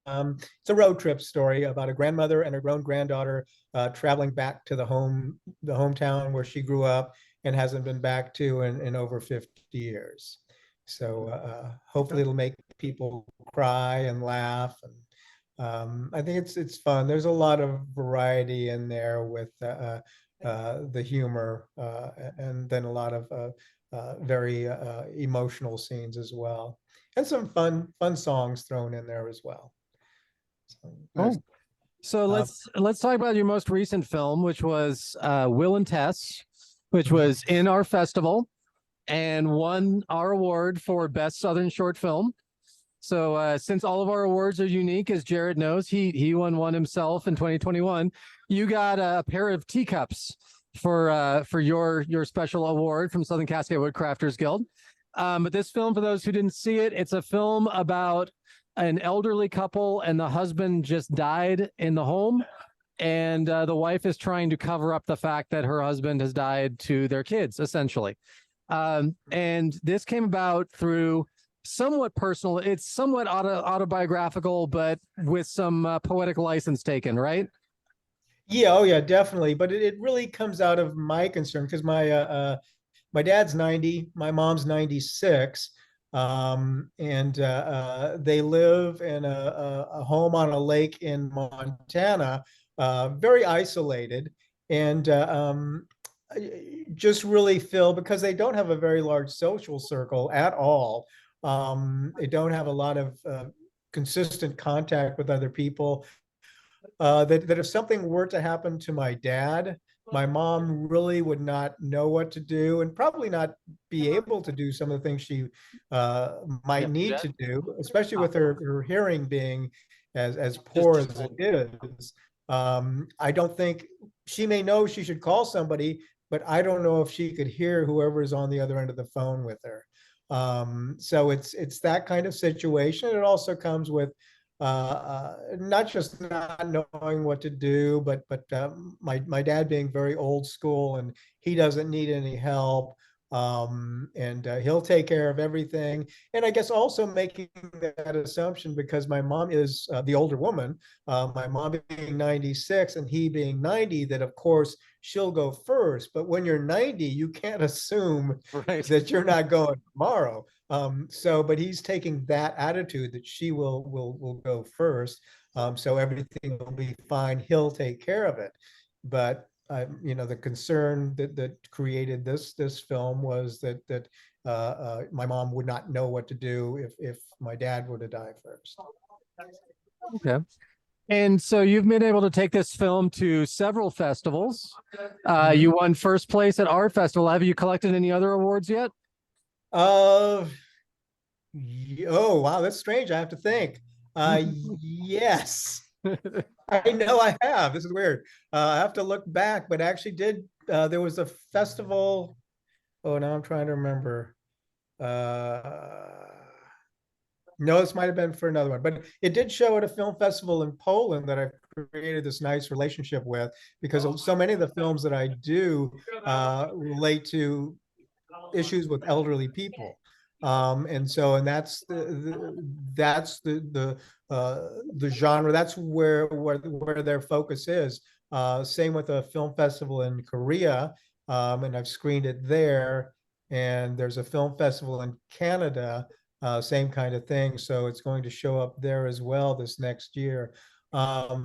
it's a road trip story about a grandmother and a grown granddaughter traveling back to the hometown where she grew up and hasn't been back to in over 50 years. So hopefully it'll make people cry and laugh. And I think it's fun. There's a lot of variety in there with the humor and then a lot of very emotional scenes as well, and some fun songs thrown in there as well. So, nice. So let's talk about your most recent film, which was Will and Tess, which was in our festival and won our award for Best Southern Short Film. So since all of our awards are unique, as Jared knows, he won one himself in 2021. You got a pair of teacups for your special award from Southern Cascade Woodcrafters Guild. But this film, for those who didn't see it, it's a film about an elderly couple and the husband just died in the home. And the wife is trying to cover up the fact that her husband has died to their kids, essentially. And this came about through somewhat personal. It's somewhat autobiographical, but with some poetic license taken, right? Yeah, oh yeah, definitely. But it really comes out of my concern because my dad's 90, my mom's 96, and they live in a home on a lake in Montana, very isolated, and just really feel because they don't have a very large social circle at all. They don't have a lot of consistent contact with other people. That if something were to happen to my dad, my mom really would not know what to do and probably not be able to do some of the things she might need to do, especially with her hearing being as poor as it is. I don't think she may know she should call somebody, but I don't know if she could hear whoever is on the other end of the phone with her. So it's that kind of situation. It also comes with not just not knowing what to do, but my dad being very old school and he doesn't need any help. And he'll take care of everything. And I guess also making that assumption because my mom is the older woman, my mom being 96 and he being 90, that of course she'll go first. But when you're 90, you can't assume that you're not going tomorrow. But he's taking that attitude that she will go first. So everything will be fine. He'll take care of it. But the concern that created this film was that my mom would not know what to do if my dad were to die first. Okay. And so you've been able to take this film to several festivals. You won first place at our festival. Have you collected any other awards yet? Oh, wow, that's strange. I have to think. Yes. I know I have. This is weird. I have to look back, but actually there was a festival. Oh, now I'm trying to remember. No, this might have been for another one, but it did show at a film festival in Poland that I've created this nice relationship with because so many of the films that I do relate to issues with elderly people. And that's the genre. That's where their focus is. Same with a film festival in Korea, and I've screened it there. And there's a film festival in Canada, same kind of thing. So it's going to show up there as well this next year. But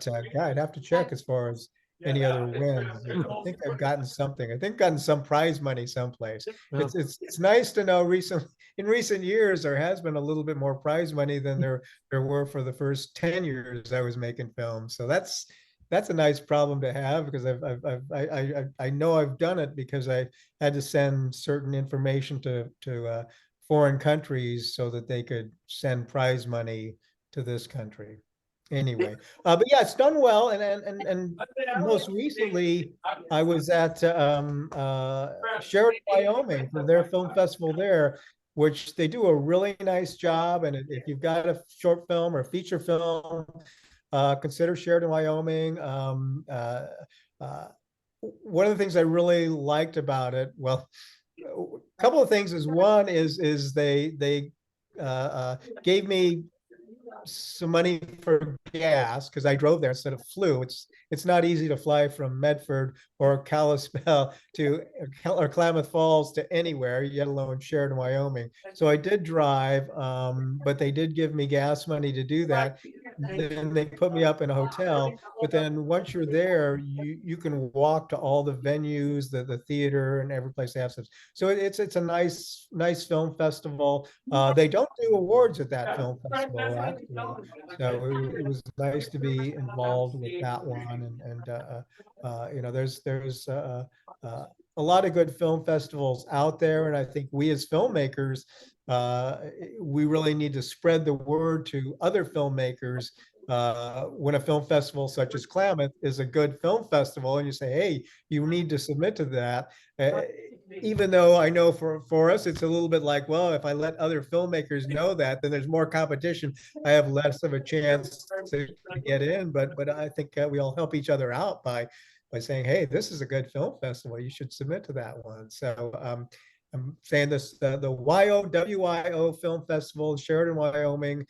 I'd have to check as far as any other wins. I think I've gotten something. I think gotten some prize money someplace. Yeah. It's nice to know in recent years there has been a little bit more prize money than there were for the first 10 years I was making films. So that's a nice problem to have because I know I've done it because I had to send certain information to foreign countries so that they could send prize money to this country. Anyway, but yeah, it's done well, and most recently I was at Sheridan, Wyoming for their film festival there, which they do a really nice job. And if you've got a short film or feature film, consider Sheridan, Wyoming. One of the things I really liked about it, well, a couple of things is one is they gave me some money for gas because I drove there instead of flew. It's not easy to fly from Medford or Kalispell to or Klamath Falls to anywhere, let alone Sheridan, Wyoming. So I did drive, but they did give me gas money to do that. Then they put me up in a hotel. But then once you're there, you can walk to all the venues, the theater, and every place they have stuff. So it's a nice film festival. They don't do awards at that film festival actually, so it was nice to be involved with that one. You know, there's a lot of good film festivals out there, and I think we as filmmakers, we really need to spread the word to other filmmakers. When a film festival such as Klamath is a good film festival, and you say, "Hey, you need to submit to that," even though I know for us, it's a little bit like, well, if I let other filmmakers know that, then there's more competition. I have less of a chance to get in. But I think we all help each other out by saying, "Hey, this is a good film festival. You should submit to that one." So I'm saying this, the WIO Film Festival in Sheridan, Wyoming.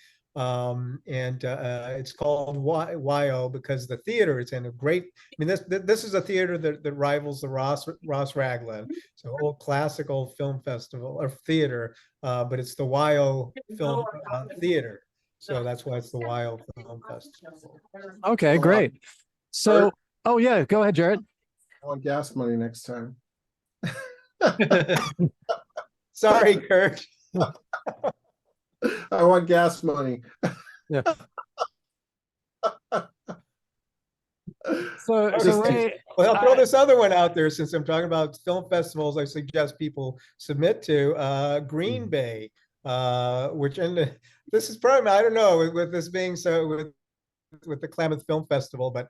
It's called WIO because the theater is in a great, I mean, this is a theater that rivals the Ross Raglan. So old classical film festival or theater, but it's the WIO Film Theater. So that's why it's the WIO Film Festival. Okay, great. So, oh yeah, go ahead, Jared. I want gas money next time. Sorry, Kurt. I want gas money. Yeah. So Ray, well, I'll throw this other one out there since I'm talking about film festivals. I suggest people submit to Green Bay, which, and this is probably, I don't know, with this being so with the Klamath Film Festival, but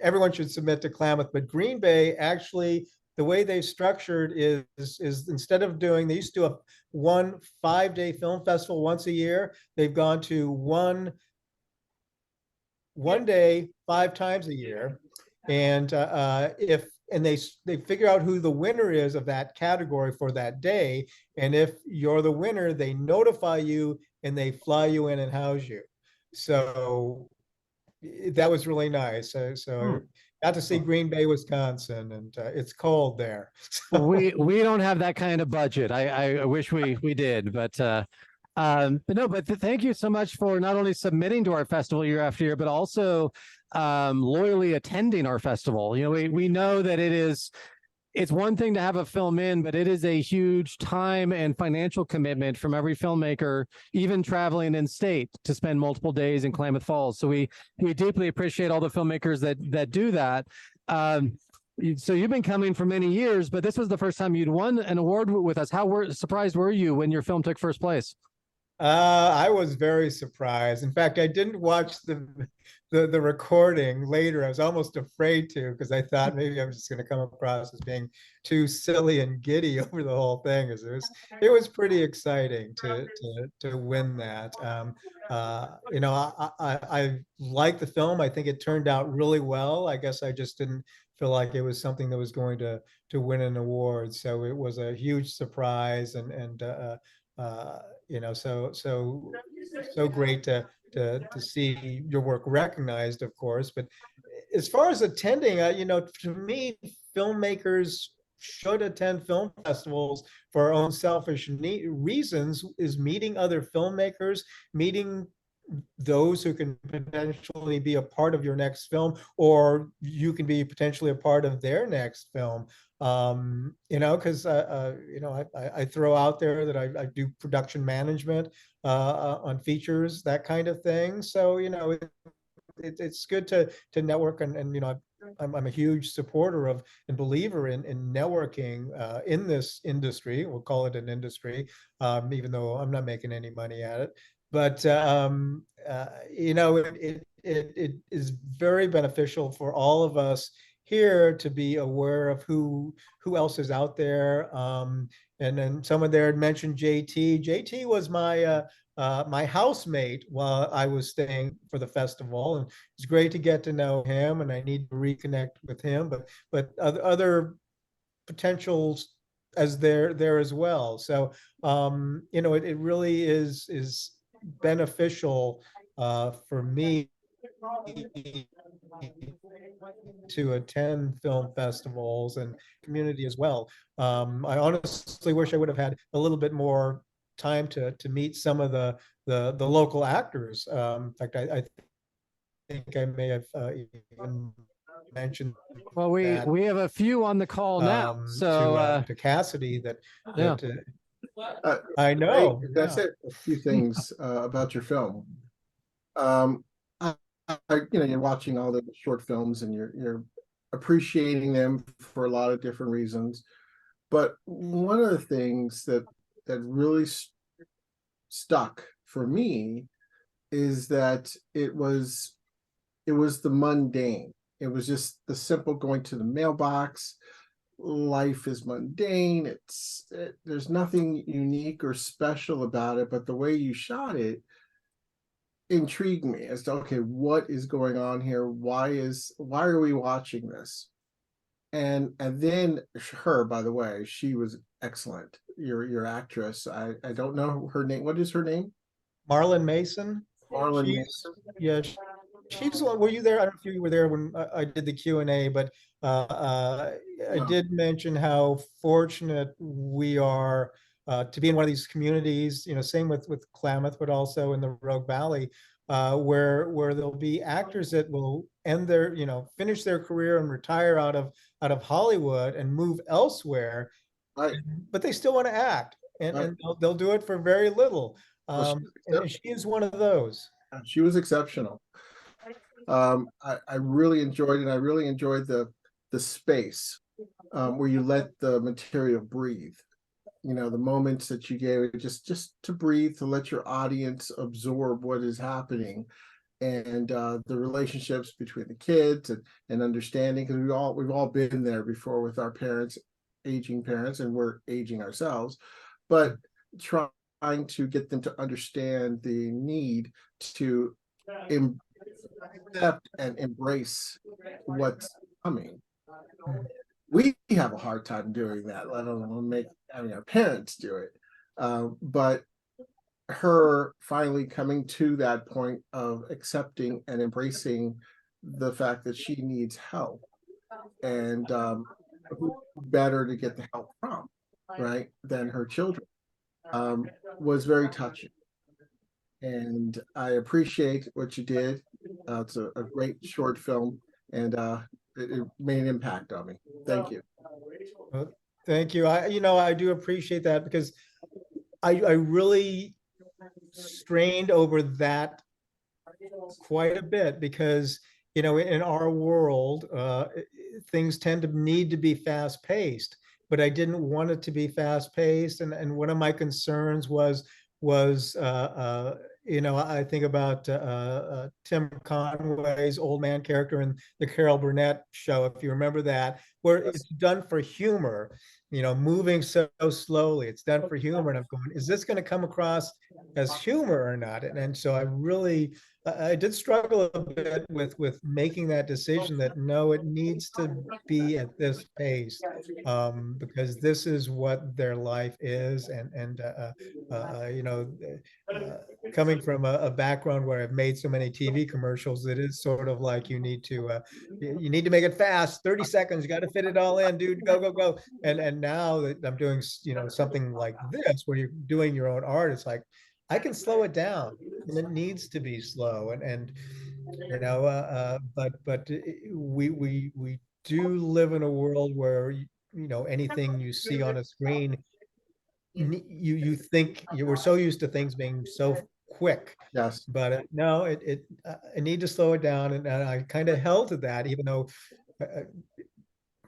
everyone should submit to Klamath. But Green Bay actually, the way they've structured is instead of doing, they used to do a 1 5-day film festival once a year. They've gone to one day 5 times a year, and they figure out who the winner is of that category for that day, and if you're the winner, they notify you and they fly you in and house you. So that was really nice. So got to see Green Bay, Wisconsin, and it's cold there. we don't have that kind of budget. I wish we did, but no, but thank you so much for not only submitting to our festival year after year, but also loyally attending our festival. You know, we know that it's one thing to have a film in, but it is a huge time and financial commitment from every filmmaker, even traveling in state to spend multiple days in Klamath Falls. So we deeply appreciate all the filmmakers that do that. So you've been coming for many years, but this was the first time you'd won an award with us. How surprised were you when your film took first place? I was very surprised. In fact, I didn't watch the recording later. I was almost afraid to, because I thought maybe I was just going to come across as being too silly and giddy over the whole thing. It was pretty exciting to win that. You know, I like the film. I think it turned out really well. I guess I just didn't feel like it was something that was going to win an award. So it was a huge surprise, and you know, so great to see your work recognized, of course. But as far as attending, you know, to me, filmmakers should attend film festivals for our own selfish reasons, is meeting other filmmakers, meeting those who can potentially be a part of your next film, or you can be potentially a part of their next film. You know, because you know, I throw out there that I do production management on features, that kind of thing. So, you know, it's good to network, and you know, I'm a huge supporter of and believer in networking in this industry. We'll call it an industry, even though I'm not making any money at it. But you know, it is very beneficial for all of us here to be aware of who else is out there. And then someone there had mentioned JT. JT was my my housemate while I was staying for the festival, and it's great to get to know him. And I need to reconnect with him, but other potentials as there as well. So you know, it really is beneficial for me to attend film festivals and community as well. I honestly wish I would have had a little bit more time to meet some of the local actors. In fact, I think I may have even mentioned. Well, we have a few on the call now, so to Cassidy yeah. I know. That's it. A few things about your film. You're watching all the short films and you're appreciating them for a lot of different reasons. But one of the things that really stuck for me is that it was the mundane. It was just the simple going to the mailbox. Life is mundane. There's nothing unique or special about it, but the way you shot it intrigued me as to, okay, what is going on here? Why are we watching this? And then her, by the way, she was excellent. Your actress. I don't know her name. What is her name? Marlon Mason. Marlon Mason. Yeah, she's the one. Were you there? I don't know if you were there when I did the Q&A, but I did mention how fortunate we are to be in one of these communities. Same with Klamath, but also in the Rogue Valley, where there'll be actors that will end their, finish their career and retire out of Hollywood and move elsewhere, right? But they still want to act, and they'll do it for very little. And she is one of those. She was exceptional. I really enjoyed it. I really enjoyed the space where you let the material breathe. The moments that you gave it just to breathe, to let your audience absorb what is happening, and the relationships between the kids and understanding, because we've all been there before with our parents, aging parents, and we're aging ourselves, but trying to get them to understand the need to accept and embrace what's coming. We have a hard time doing that, let alone our parents do it. But her finally coming to that point of accepting and embracing the fact that she needs help, and who better to get the help from, right, than her children, was very touching. And I appreciate what you did. It's a great short film, and it made an impact on me. Thank you. Well, thank you. I do appreciate that, because I really strained over that quite a bit, because in our world things tend to need to be fast paced, but I didn't want it to be fast paced, and one of my concerns was I think about Tim Conway's old man character in the Carol Burnett show, if you remember that, where it's done for humor, moving so slowly. It's done for humor, and I'm going, is this going to come across as humor or not? And so I did struggle a bit with making that decision that no, it needs to be at this pace, because this is what their life is, and coming from a background where I've made so many TV commercials, it is sort of like you need to make it fast, 30 seconds, you got to fit it all in, dude, go. And now that I'm doing something like this, where you're doing your own art, it's like I can slow it down, and it needs to be slow, but we do live in a world where anything you see on a screen, you think we're so used to things being so quick. Yes. But no, I need to slow it down, and I kind of held to that, even though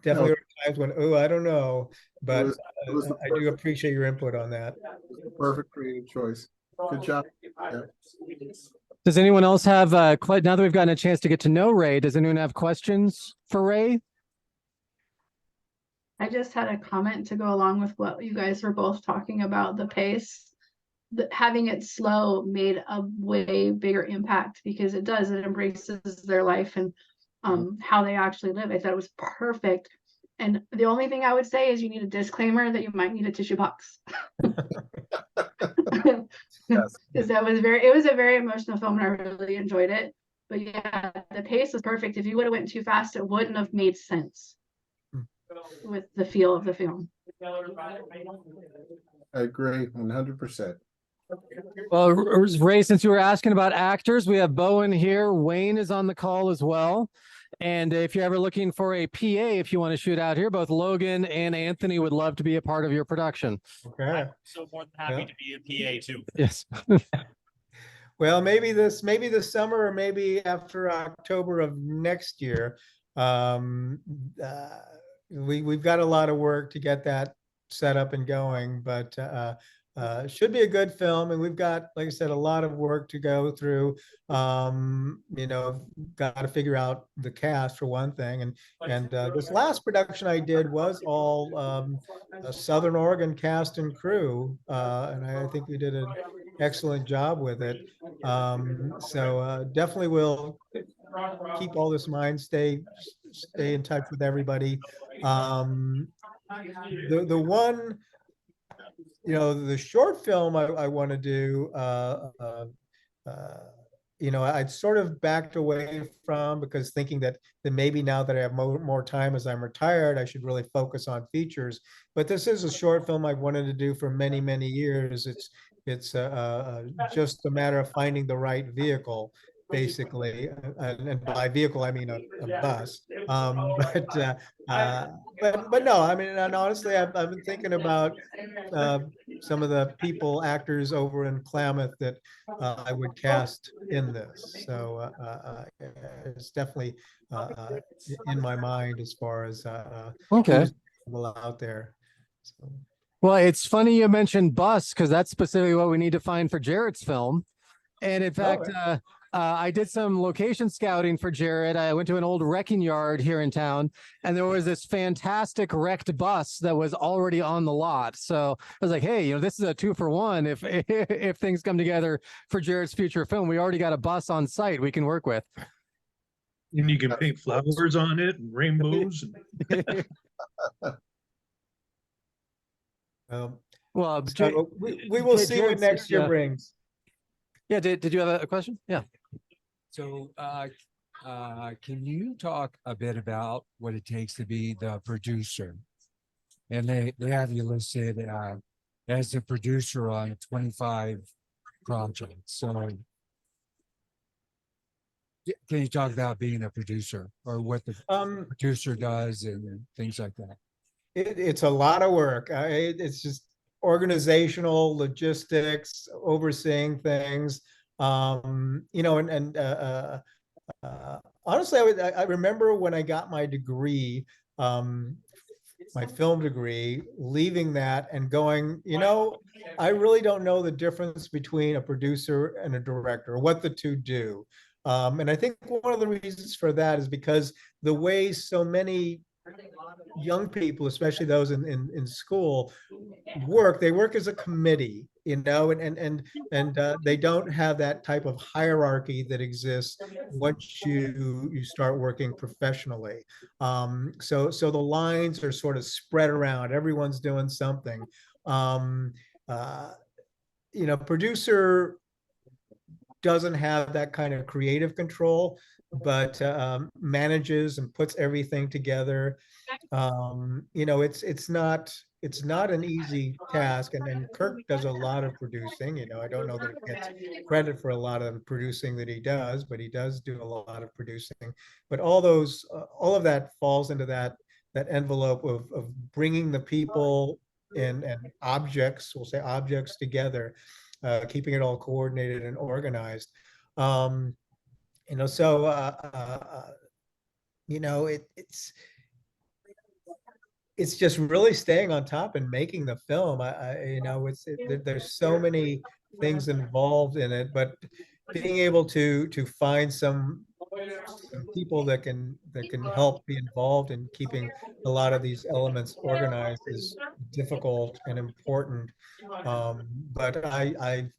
definitely are times when, I don't know, but I do appreciate your input on that. It was the perfect creative choice. Good job. Yeah. Does anyone else have now that we've gotten a chance to get to know Ray, does anyone have questions for Ray? I just had a comment to go along with what you guys were both talking about, the pace. Having it slow made a way bigger impact, because it embraces their life and how they actually live. I thought it was perfect. And the only thing I would say is you need a disclaimer that you might need a tissue box. Yes. because it was a very emotional film and I really enjoyed it. But yeah, the pace was perfect. If you would have went too fast, it wouldn't have made sense with the feel of the film. I agree 100%. Well, Ray, since you were asking about actors, we have Bowen here. Wayne is on the call as well. And if you're ever looking for a PA, if you want to shoot out here, both Logan and Anthony would love to be a part of your production. Okay. I'm so more than happy to be a PA too. Yes. Well, maybe this summer or maybe after October of next year. We've got a lot of work to get that set up and going, but should be a good film. And we've got, like I said, a lot of work to go through. You know, got to figure out the cast for one thing. And this last production I did was all a Southern Oregon cast and crew. And I think we did an excellent job with it. So definitely will keep all this in mind, stay in touch with everybody. The one, you know, the short film I want to do, you know, I'd sort of backed away from, because thinking that maybe now that I have more time as I'm retired, I should really focus on features. But this is a short film I've wanted to do for many, many years. It's just a matter of finding the right vehicle, basically. And by vehicle, I mean a bus. But no, I mean, and honestly, I've been thinking about some of the actors over in Klamath that I would cast in this. So it's definitely in my mind as far as Okay. who's out there. So. Well, it's funny you mentioned bus, because that's specifically what we need to find for Jarrett's film. And in fact, I did some location scouting for Jarrett. I went to an old wrecking yard here in town, and there was this fantastic wrecked bus that was already on the lot. So I was like, hey, you know, this is a 2-for-1. If things come together for Jarrett's future film, we already got a bus on site we can work with. And you can paint flowers on it and rainbows. Well, so we will see what next year brings. Yeah, did you have a question? Yeah. So can you talk a bit about what it takes to be the producer? And they have you listed as a producer on 25 projects. So can you talk about being a producer, or what the producer does and things like that? It's a lot of work. It's just organizational, logistics, overseeing things. You know, and honestly, I remember when I got my degree, my film degree, leaving that and going, you know, I really don't know the difference between a producer and a director, what the two do. And I think one of the reasons for that is because the way so many young people, especially those in school, they work as a committee, you know, and they don't have that type of hierarchy that exists once you start working professionally. So the lines are sort of spread around. Everyone's doing something. You know, producer doesn't have that kind of creative control, but manages and puts everything together. You know, it's not an easy task, and Kirk does a lot of producing. You know, I don't know that he gets credit for a lot of the producing that he does, but he does do a lot of producing. But all of that falls into that envelope of bringing the people and objects, we'll say objects, together, keeping it all coordinated and organized. You know, so you know, it's just really staying on top and making the film. You know, there's so many things involved in it, but being able to find some people that can help be involved in keeping a lot of these elements organized is difficult and important. But I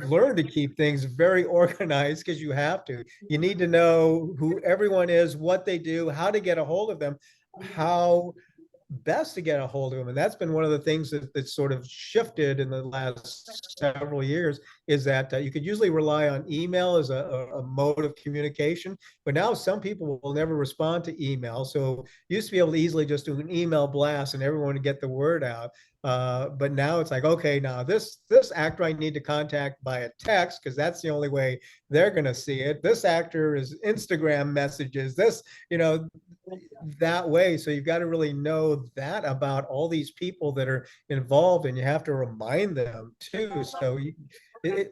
learn to keep things very organized, because you have to. You need to know who everyone is, what they do, how to get a hold of them, how best to get a hold of them. And that's been one of the things that's sort of shifted in the last several years, is that you could usually rely on email as a mode of communication, but now some people will never respond to email. So you used to be able to easily just do an email blast and everyone would get the word out. But now it's like, okay, now this actor I need to contact via text, because that's the only way they're going to see it. This actor is Instagram messages, this, that way. So you've got to really know that about all these people that are involved, and you have to remind them too. So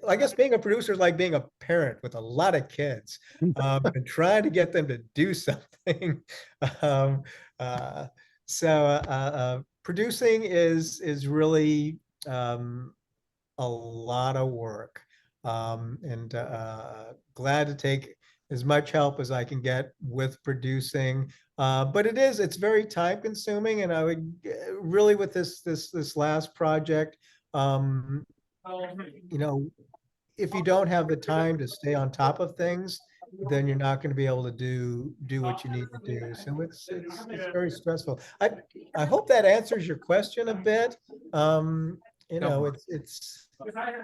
I guess being a producer is like being a parent with a lot of kids, and trying to get them to do something. Producing is really a lot of work, and glad to take as much help as I can get with producing. But it's very time consuming, and I would really, with this last project, if you don't have the time to stay on top of things, then you're not going to be able to do what you need to do. So it's very stressful. I hope that answers your question a bit. It's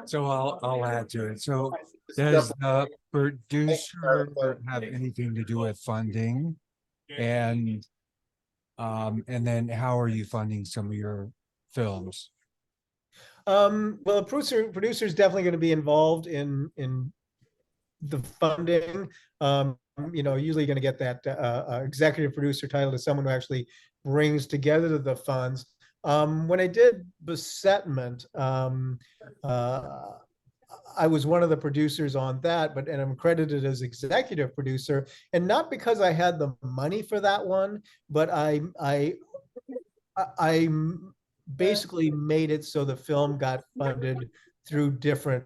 So I'll add to it. So does the producer have anything to do with funding? And then how are you funding some of your films? Well, the producer is definitely going to be involved in the funding. Usually going to get that executive producer title to someone who actually brings together the funds. When I did Besetment, I was one of the producers on that, and I'm credited as executive producer, and not because I had the money for that one, but I basically made it so the film got funded through different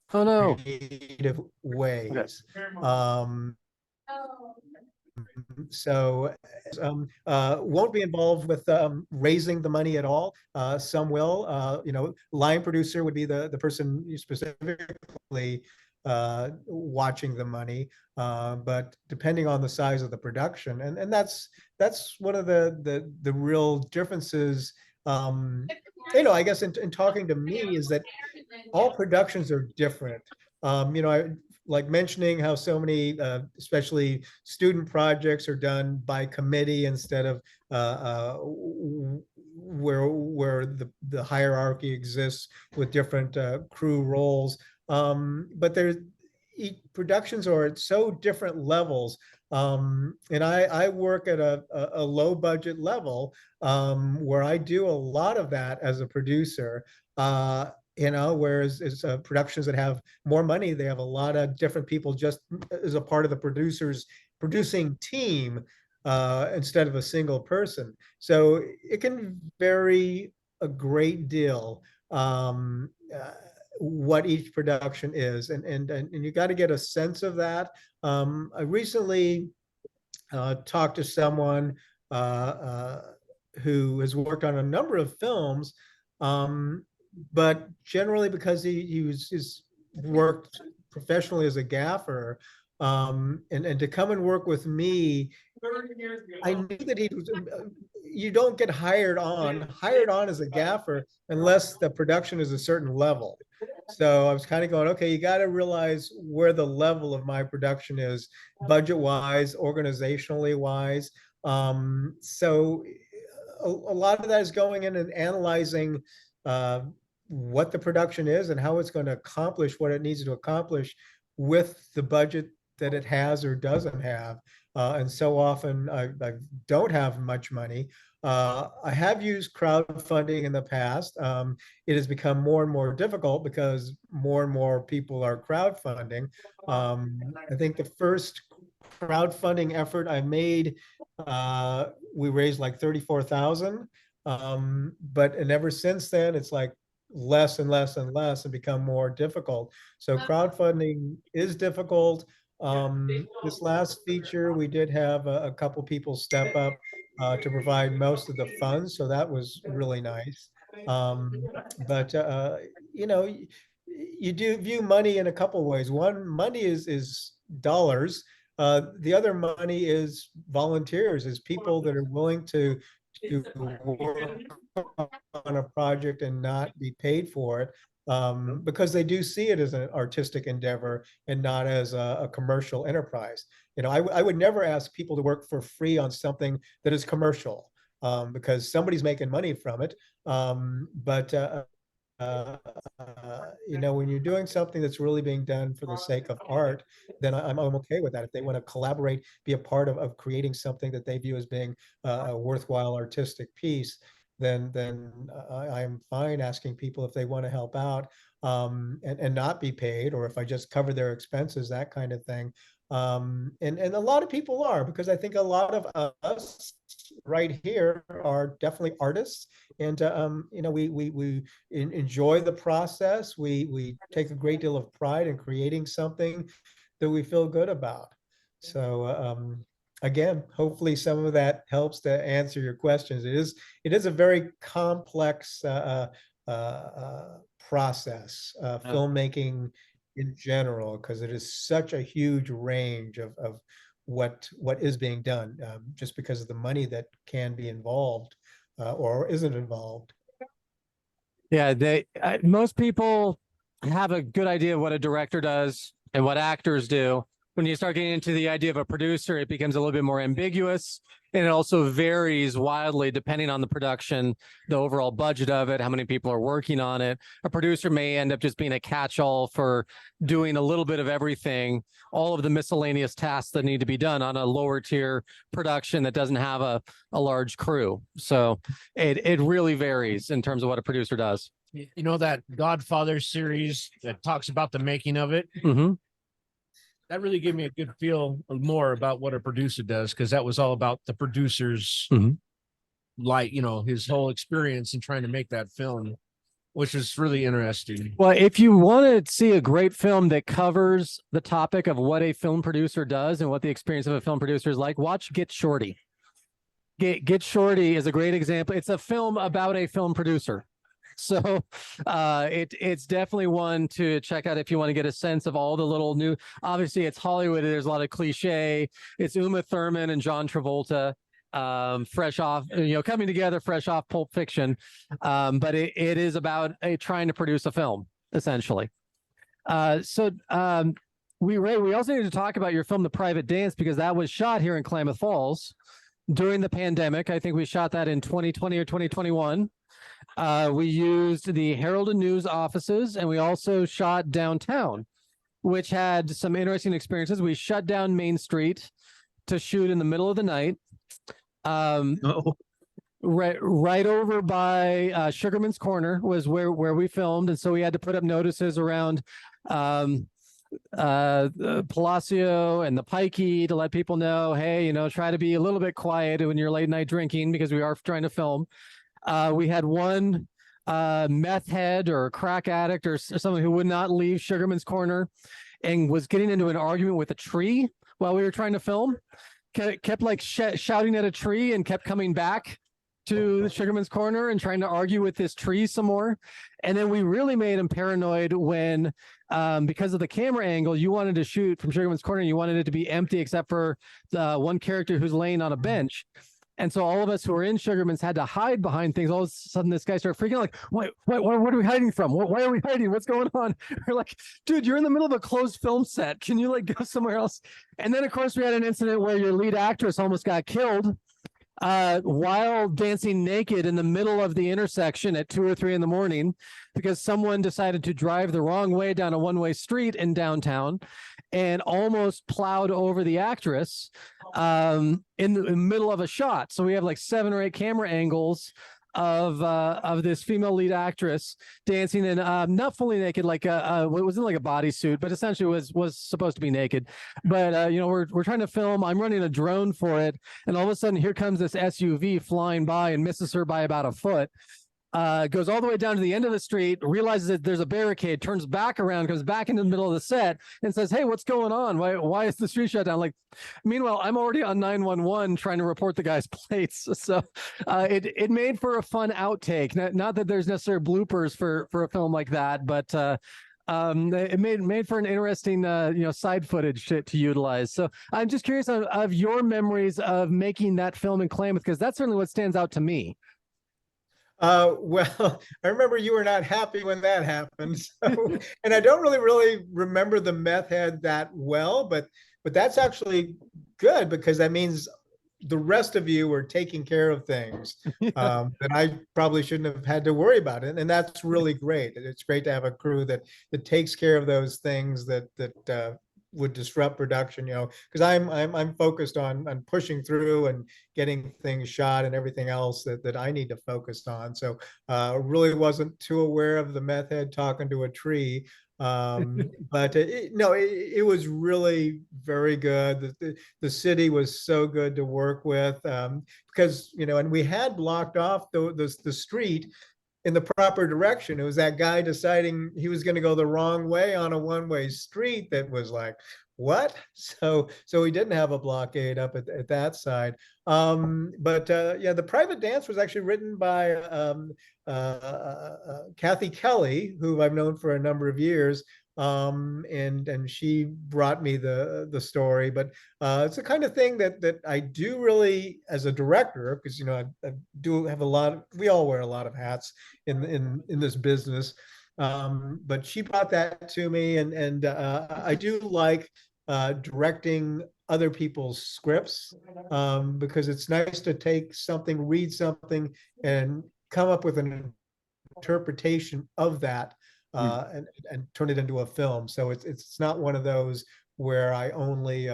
creative ways. Won't be involved with raising the money at all. Some will. Line producer would be the person specifically watching the money, but depending on the size of the production, and that's one of the real differences. I guess in talking to me, is that all productions are different. I like mentioning how so many, especially student projects, are done by committee instead of where the hierarchy exists with different crew roles. But productions are at so different levels. And I work at a low budget level, where I do a lot of that as a producer. Whereas it's productions that have more money, they have a lot of different people just as a part of the producing team, instead of a single person. So it can vary a great deal, what each production is, and you got to get a sense of that. I recently talked to someone who has worked on a number of films, but generally because he's worked professionally as a gaffer, and to come and work with me, I knew that you don't get hired on as a gaffer unless the production is a certain level. So I was kind of going, okay, you got to realize where the level of my production is, budget wise, organizationally wise. So a lot of that is going in and analyzing what the production is and how it's going to accomplish what it needs to accomplish with the budget that it has or doesn't have. And so often I don't have much money. I have used crowdfunding in the past. It has become more and more difficult because more and more people are crowdfunding. I think the first crowdfunding effort I made, we raised like 34,000. And ever since then, it's like less and less and less and become more difficult. So crowdfunding is difficult. This last feature, we did have a couple people step up to provide most of the funds, so that was really nice. But you do view money in a couple ways. One, money is dollars, The other money is volunteers, is people that are willing to work on a project and not be paid for it, because they do see it as an artistic endeavor and not as a commercial enterprise. You know, I would never ask people to work for free on something that is commercial, because somebody's making money from it. You know, when you're doing something that's really being done for the sake of art, then I'm okay with that. If they want to collaborate, be a part of creating something that they view as being a worthwhile artistic piece, then I'm fine asking people if they want to help out, and not be paid, or if I just cover their expenses, that kind of thing. And a lot of people are, because I think a lot of us right here are definitely artists, and you know, we enjoy the process. We take a great deal of pride in creating something that we feel good about. So again, hopefully some of that helps to answer your questions. It is a very complex process, filmmaking in general, because it is such a huge range of what is being done, just because of the money that can be involved, or isn't involved. Yeah, most people have a good idea of what a director does and what actors do. When you start getting into the idea of a producer, it becomes a little bit more ambiguous, and it also varies wildly depending on the production, the overall budget of it, how many people are working on it. A producer may end up just being a catch-all for doing a little bit of everything, all of the miscellaneous tasks that need to be done on a lower tier production that doesn't have a large crew. So it really varies in terms of what a producer does. You know, that Godfather series that talks about the making of it? Mm-hmm. That really gave me a good feel more about what a producer does, because that was all about the producer's like, you know, his whole experience in trying to make that film, which is really interesting. Well, if you want to see a great film that covers the topic of what a film producer does and what the experience of a film producer is like, watch Get Shorty. Get Shorty is a great example. It's a film about a film producer. So it's definitely one to check out if you want to get a sense of all the little new, obviously it's Hollywood. There's a lot of cliche. It's Uma Thurman and John Travolta, fresh off, you know, coming together, fresh off Pulp Fiction. But it is about trying to produce a film, essentially. We also need to talk about your film, The Private Dance, because that was shot here in Klamath Falls during the pandemic. I think we shot that in 2020 or 2021. We used the Herald and News offices, and we also shot downtown, which had some interesting experiences. We shut down Main Street to shoot in the middle of the night. Right over by Sugarman's Corner was where we filmed, and so we had to put up notices around Palacio and the Pikey to let people know, hey, you know, try to be a little bit quiet when you're late night drinking, because we are trying to film. We had one meth head or crack addict or someone who would not leave Sugarman's Corner and was getting into an argument with a tree while we were trying to film. Kept like shouting at a tree and kept coming back to Sugarman's Corner and trying to argue with this tree some more. And then we really made him paranoid when, because of the camera angle, you wanted to shoot from Sugarman's Corner, and you wanted it to be empty except for the one character who's laying on a bench. And so all of us who were in Sugarman's had to hide behind things. All of a sudden, this guy started freaking out, like, what are we hiding from? Why are we hiding? What's going on? We're like, dude, you're in the middle of a closed film set. Can you like go somewhere else? And then, of course, we had an incident where your lead actress almost got killed while dancing naked in the middle of the intersection at 2 or 3 in the morning, because someone decided to drive the wrong way down a one-way street in downtown and almost plowed over the actress in the middle of a shot. So we have like 7 or 8 camera angles of this female lead actress dancing in not fully naked, like it wasn't like a bodysuit, but essentially was supposed to be naked. But you know, we're trying to film. I'm running a drone for it, and all of a sudden here comes this SUV flying by and misses her by about a foot. Goes all the way down to the end of the street, realizes that there's a barricade, turns back around, comes back into the middle of the set and says, hey, what's going on? Why is the street shut down? Like, meanwhile, I'm already on 911 trying to report the guy's plates. So it made for a fun outtake. Not that there's necessarily bloopers for a film like that, but It made for an interesting, side footage to utilize. So I'm just curious of your memories of making that film in Klamath, because that's certainly what stands out to me. Well, I remember you were not happy when that happened. So, and I don't really remember the meth head that well, but that's actually good because that means the rest of you were taking care of things that I probably shouldn't have had to worry about it. And that's really great. It's great to have a crew that takes care of those things that would disrupt production, because I'm focused on pushing through and getting things shot and everything else that I need to focus on. So really wasn't too aware of the meth head talking to a tree. But it was really very good. The city was so good to work with because, and we had blocked off the street in the proper direction. It was that guy deciding he was going to go the wrong way on a one-way street that was like, what? So we didn't have a blockade up at that side. But the private dance was actually written by Kathy Kelly, who I've known for a number of years. And she brought me the story, but it's the kind of thing that I do really as a director, because I do have we all wear a lot of hats in this business. But she brought that to me, and I do like directing other people's scripts because it's nice to take something, read something, and come up with an interpretation of that. And turn it into a film. So it's not one of those where I only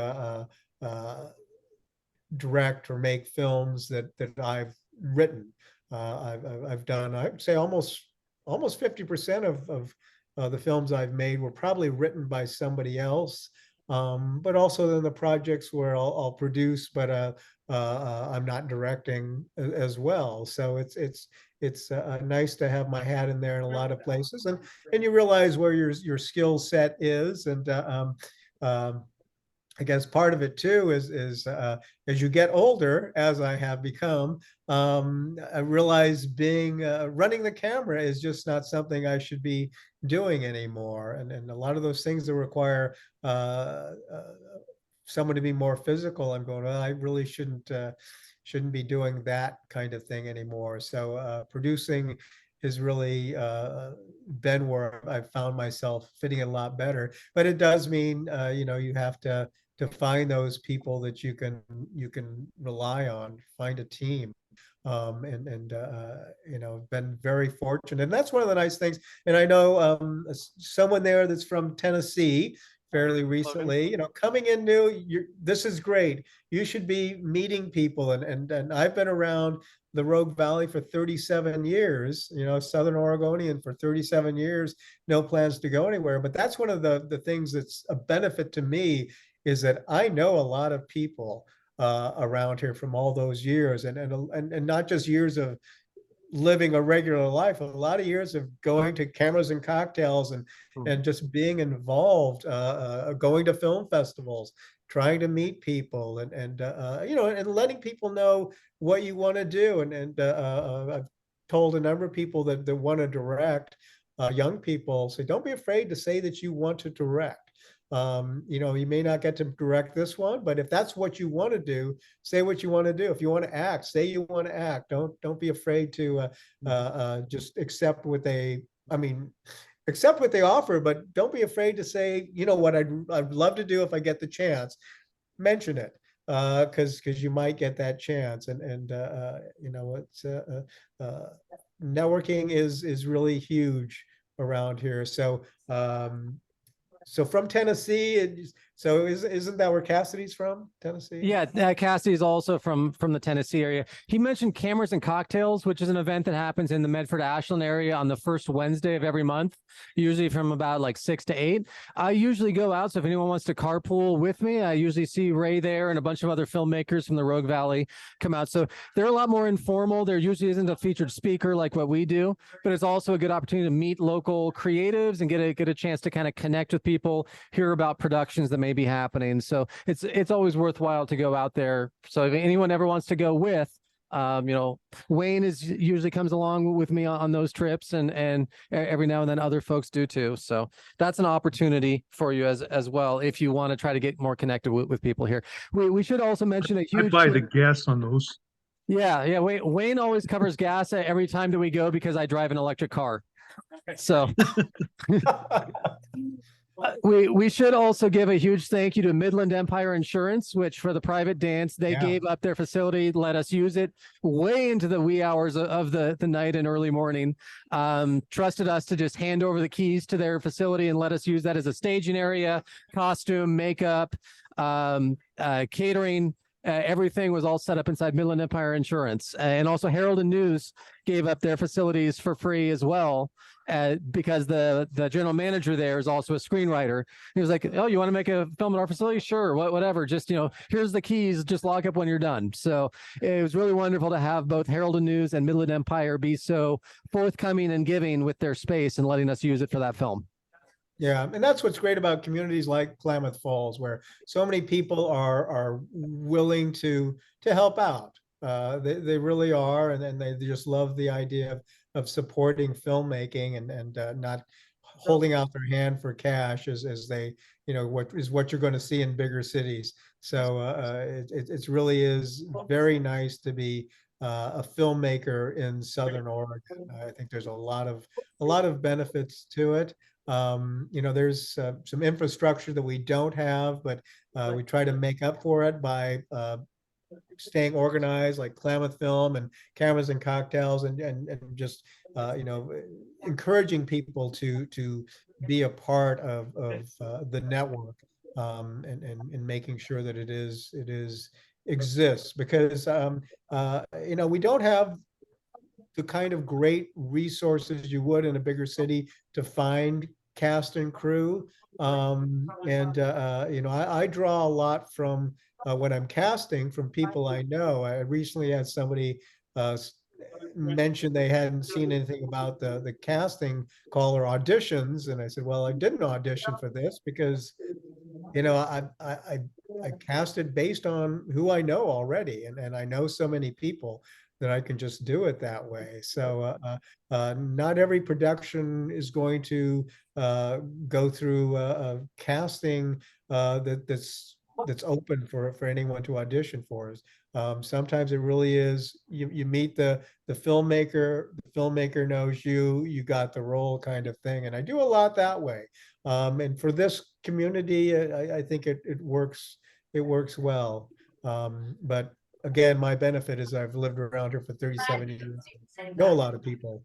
direct or make films that I've written. I've done, I'd say almost 50% of the films I've made were probably written by somebody else. But also then the projects where I'll produce, but I'm not directing as well. So it's nice to have my hat in there in a lot of places, and you realize where your skill set is, and I guess part of it too is as you get older, as I have become, I realize running the camera is just not something I should be doing anymore, and a lot of those things that require someone to be more physical, I'm going, well, I really shouldn't be doing that kind of thing anymore. So producing has really been where I've found myself fitting a lot better. But it does mean you have to find those people that you can rely on, find a team. And been very fortunate, and that's one of the nice things. And I know someone there that's from Tennessee fairly recently, coming in new. This is great. You should be meeting people, and I've been around the Rogue Valley for 37 years, Southern Oregonian for 37 years, no plans to go anywhere. But that's one of the things that's a benefit to me, is that I know a lot of people around here from all those years, and not just years of living a regular life, a lot of years of going to Cameras and Cocktails and just being involved, going to film festivals, trying to meet people, and letting people know what you want to do. And I've told a number of people that want to direct, young people, say, don't be afraid to say that you want to direct. You may not get to direct this one, but if that's what you want to do, say what you want to do. If you want to act, say you want to act. Don't be afraid to just accept what they offer, but don't be afraid to say, what I'd love to do if I get the chance. Mention it, because you might get that chance. And it's networking is really huge around here. So from Tennessee, so isn't that where Cassidy's from, Tennessee? Yeah, Cassidy's also from the Tennessee area. He mentioned Cameras and Cocktails, which is an event that happens in the Medford Ashland area on the first Wednesday of every month, usually from about like 6 to 8. I usually go out, so if anyone wants to carpool with me, I usually see Ray there and a bunch of other filmmakers from the Rogue Valley come out. So they're a lot more informal. There usually isn't a featured speaker like what we do, but it's also a good opportunity to meet local creatives and get a chance to kind of connect with people, hear about productions that may be happening. So it's always worthwhile to go out there. So if anyone ever wants to go with, Wayne usually comes along with me on those trips, and every now and then other folks do too. So that's an opportunity for you as well if you want to try to get more connected with people here. We should also mention a I huge. buy the gas on those. Yeah. Wayne always covers gas every time that we go because I drive an electric car. So we should also give a huge thank you to Midland Empire Insurance, which for the private dance, they gave up their facility, let us use it way into the wee hours of the night and early morning. Trusted us to just hand over the keys to their facility and let us use that as a staging area, costume, makeup, catering. Everything was all set up inside Midland Empire Insurance. And also Herald and News gave up their facilities for free as well, because the general manager there is also a screenwriter. He was like, oh, you want to make a film at our facility? Sure, whatever. Just, here's the keys. Just lock up when you're done. So it was really wonderful to have both Herald and News and Midland Empire be so forthcoming and giving with their space and letting us use it for that film. Yeah, and that's what's great about communities like Klamath Falls, where so many people are willing to help out. They really are, and they just love the idea of supporting filmmaking and not holding out their hand for cash as they, what you're going to see in bigger cities. So it really is very nice to be a filmmaker in Southern Oregon. I think there's a lot of benefits to it. There's some infrastructure that we don't have, but we try to make up for it by staying organized, like Klamath Film and Cameras and Cocktails, and just encouraging people to be a part of the network, and making sure that it exists, because we don't have the kind of great resources you would in a bigger city to find cast and crew. I draw a lot from when I'm casting from people I know. I recently had somebody mention they hadn't seen anything about the casting call or auditions, and I said, well, I didn't audition for this because I casted based on who I know already, and I know so many people that I can just do it that way. So not every production is going to go through a casting that's open for anyone to audition for. Sometimes it really is, you meet the filmmaker knows you got the role kind of thing. And I do a lot that way. And for this community, I think it works well. But again, my benefit is I've lived around here for 37 years. I know a lot of people.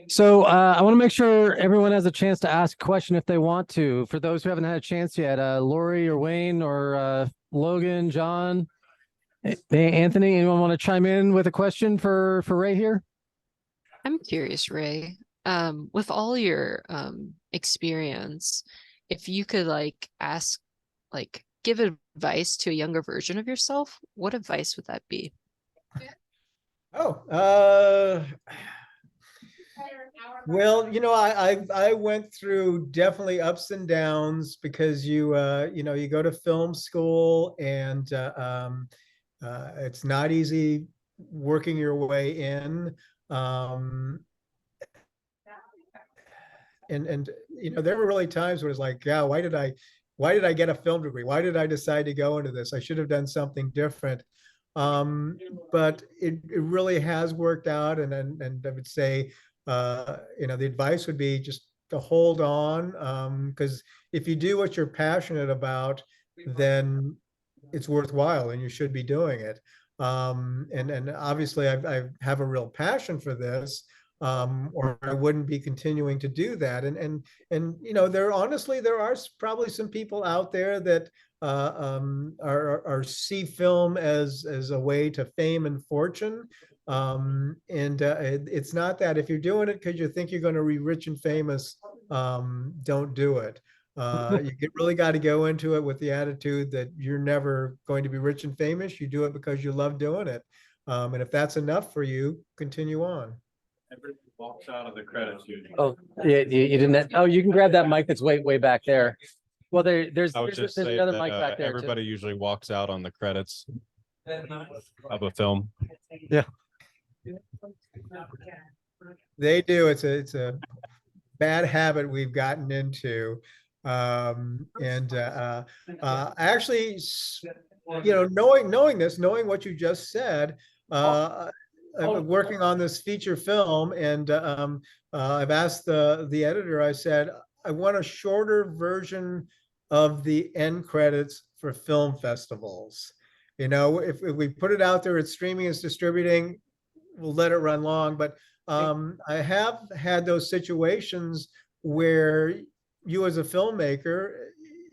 So I want to make sure everyone has a chance to ask a question if they want to. For those who haven't had a chance yet, Lori or Wayne or Logan, John, hey, Anthony, anyone want to chime in with a question for Ray here? I'm curious, Ray, with all your experience, if you could give advice to a younger version of yourself, what advice would that be? Well, I went through definitely ups and downs, because you go to film school, and it's not easy working your way in. And there were really times where it's like, yeah, why did I get a film degree? Why did I decide to go into this? I should have done something different. But it really has worked out. And I would say, the advice would be just to hold on, because if you do what you're passionate about, then it's worthwhile and you should be doing it. And obviously I have a real passion for this, or I wouldn't be continuing to do that. And there are probably some people out there that see film as a way to fame and fortune. It's not that. If you're doing it because you think you're going to be rich and famous, don't do it. You really got to go into it with the attitude that you're never going to be rich and famous. You do it because you love doing it. And if that's enough for you, continue on. Everybody walks out of the credits usually. Oh, yeah, you didn't. Oh, you can grab that mic that's way back there. Well, there's I would just say another that, mic back there. everybody usually walks out on the credits. of a film. They do. It's a bad habit we've gotten into. Actually, knowing what you just said, I'm working on this feature film, and I've asked the editor. I said I want a shorter version of the end credits for film festivals. If we put it out there, it's streaming, it's distributing, we'll let it run long. But I have had those situations where you as a filmmaker,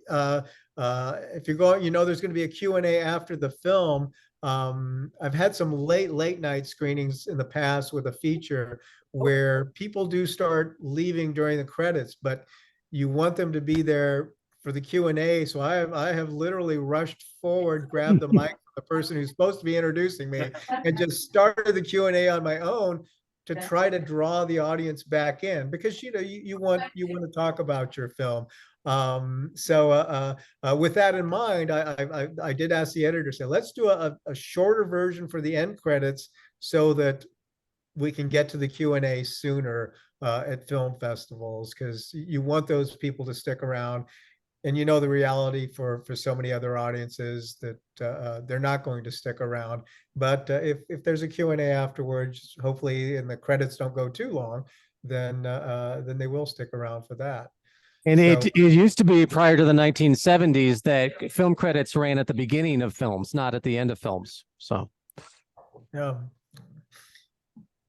if you're going, there's going to be a Q&A after the film. I've had some late night screenings in the past with a feature where people do start leaving during the credits, but you want them to be there for the Q&A. So I have literally rushed forward, grabbed the mic from the person who's supposed to be introducing me, and just started the Q&A on my own to try to draw the audience back in, because you want to talk about your film. With that in mind, I did ask the editor, say, let's do a shorter version for the end credits so that we can get to the Q&A sooner at film festivals, because you want those people to stick around. And the reality for so many other audiences that they're not going to stick around. But if there's a Q&A afterwards, hopefully, and the credits don't go too long, then they will stick around for that. And it used to be, prior to the 1970s, that film credits ran at the beginning of films, not at the end of films. So, yeah,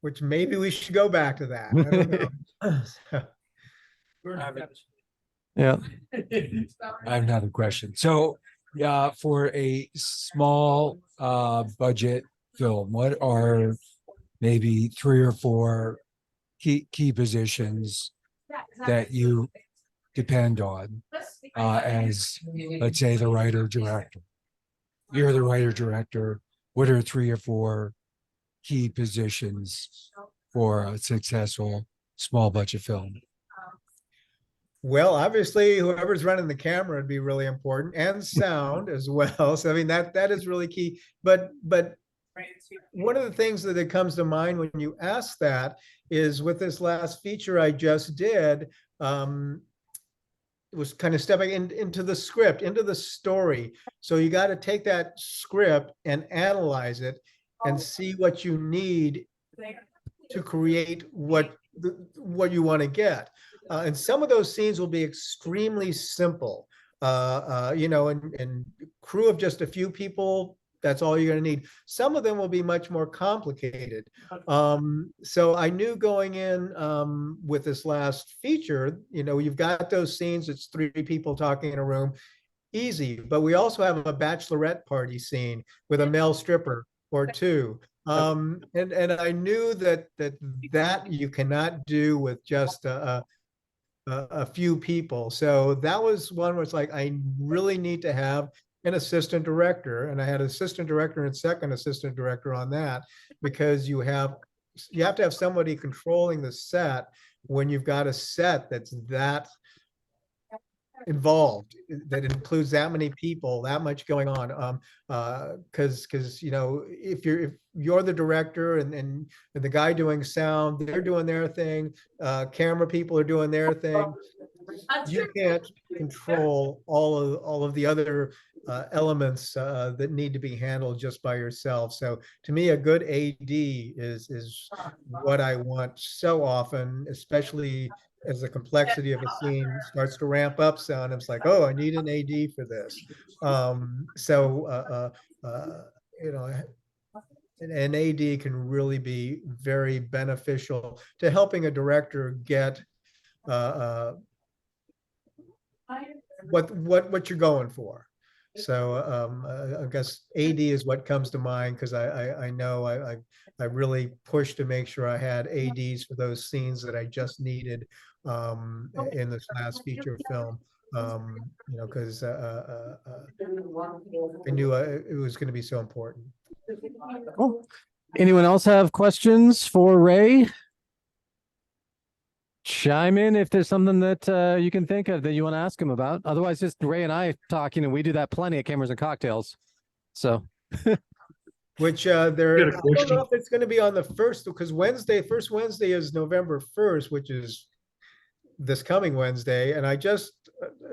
which maybe we should go back to that. I don't know. Yeah. I have another question. So, for a small budget film, what are maybe 3 or 4 key positions that you depend on as, let's say, the writer director? You're the writer director. What are 3 or 4 key positions for a successful small budget film? Well, obviously, whoever's running the camera would be really important, and sound as well. So, I mean, that is really key. But one of the things that comes to mind when you ask that is, with this last feature I just did, it was kind of stepping into the script, into the story. So you got to take that script and analyze it and see what you need to create what you want to get. And some of those scenes will be extremely simple, and crew of just a few people, that's all you're going to need. Some of them will be much more complicated. So I knew going in with this last feature, you've got those scenes, it's 3 people talking in a room, easy. But we also have a bachelorette party scene with a male stripper or 2. And I knew that you cannot do with just a few people. So that was one where it's like, I really need to have an assistant director. And I had an assistant director and second assistant director on that, because you have to have somebody controlling the set when you've got a set that's that involved, that includes that many people, that much going on. Because if you're the director and the guy doing sound, they're doing their thing, camera people are doing their thing, you can't control all of the other elements that need to be handled just by yourself. So to me, a good AD is what I want so often, especially as the complexity of a scene starts to ramp up sound. It's like, oh, I need an AD for this. An AD can really be very beneficial to helping a director get what you're going for. So I guess AD is what comes to mind, because I know I really pushed to make sure I had ADs for those scenes that I just needed in this last feature film. Because I knew it was going to be so important. Cool. Anyone else have questions for Ray? Chime in if there's something that you can think of that you want to ask him about. Otherwise, just Ray and I talking, and we do that plenty at Cameras and Cocktails. So which Got a I don't question. know if it's going to be on the first, because first Wednesday is November 1st, which is this coming Wednesday. And I just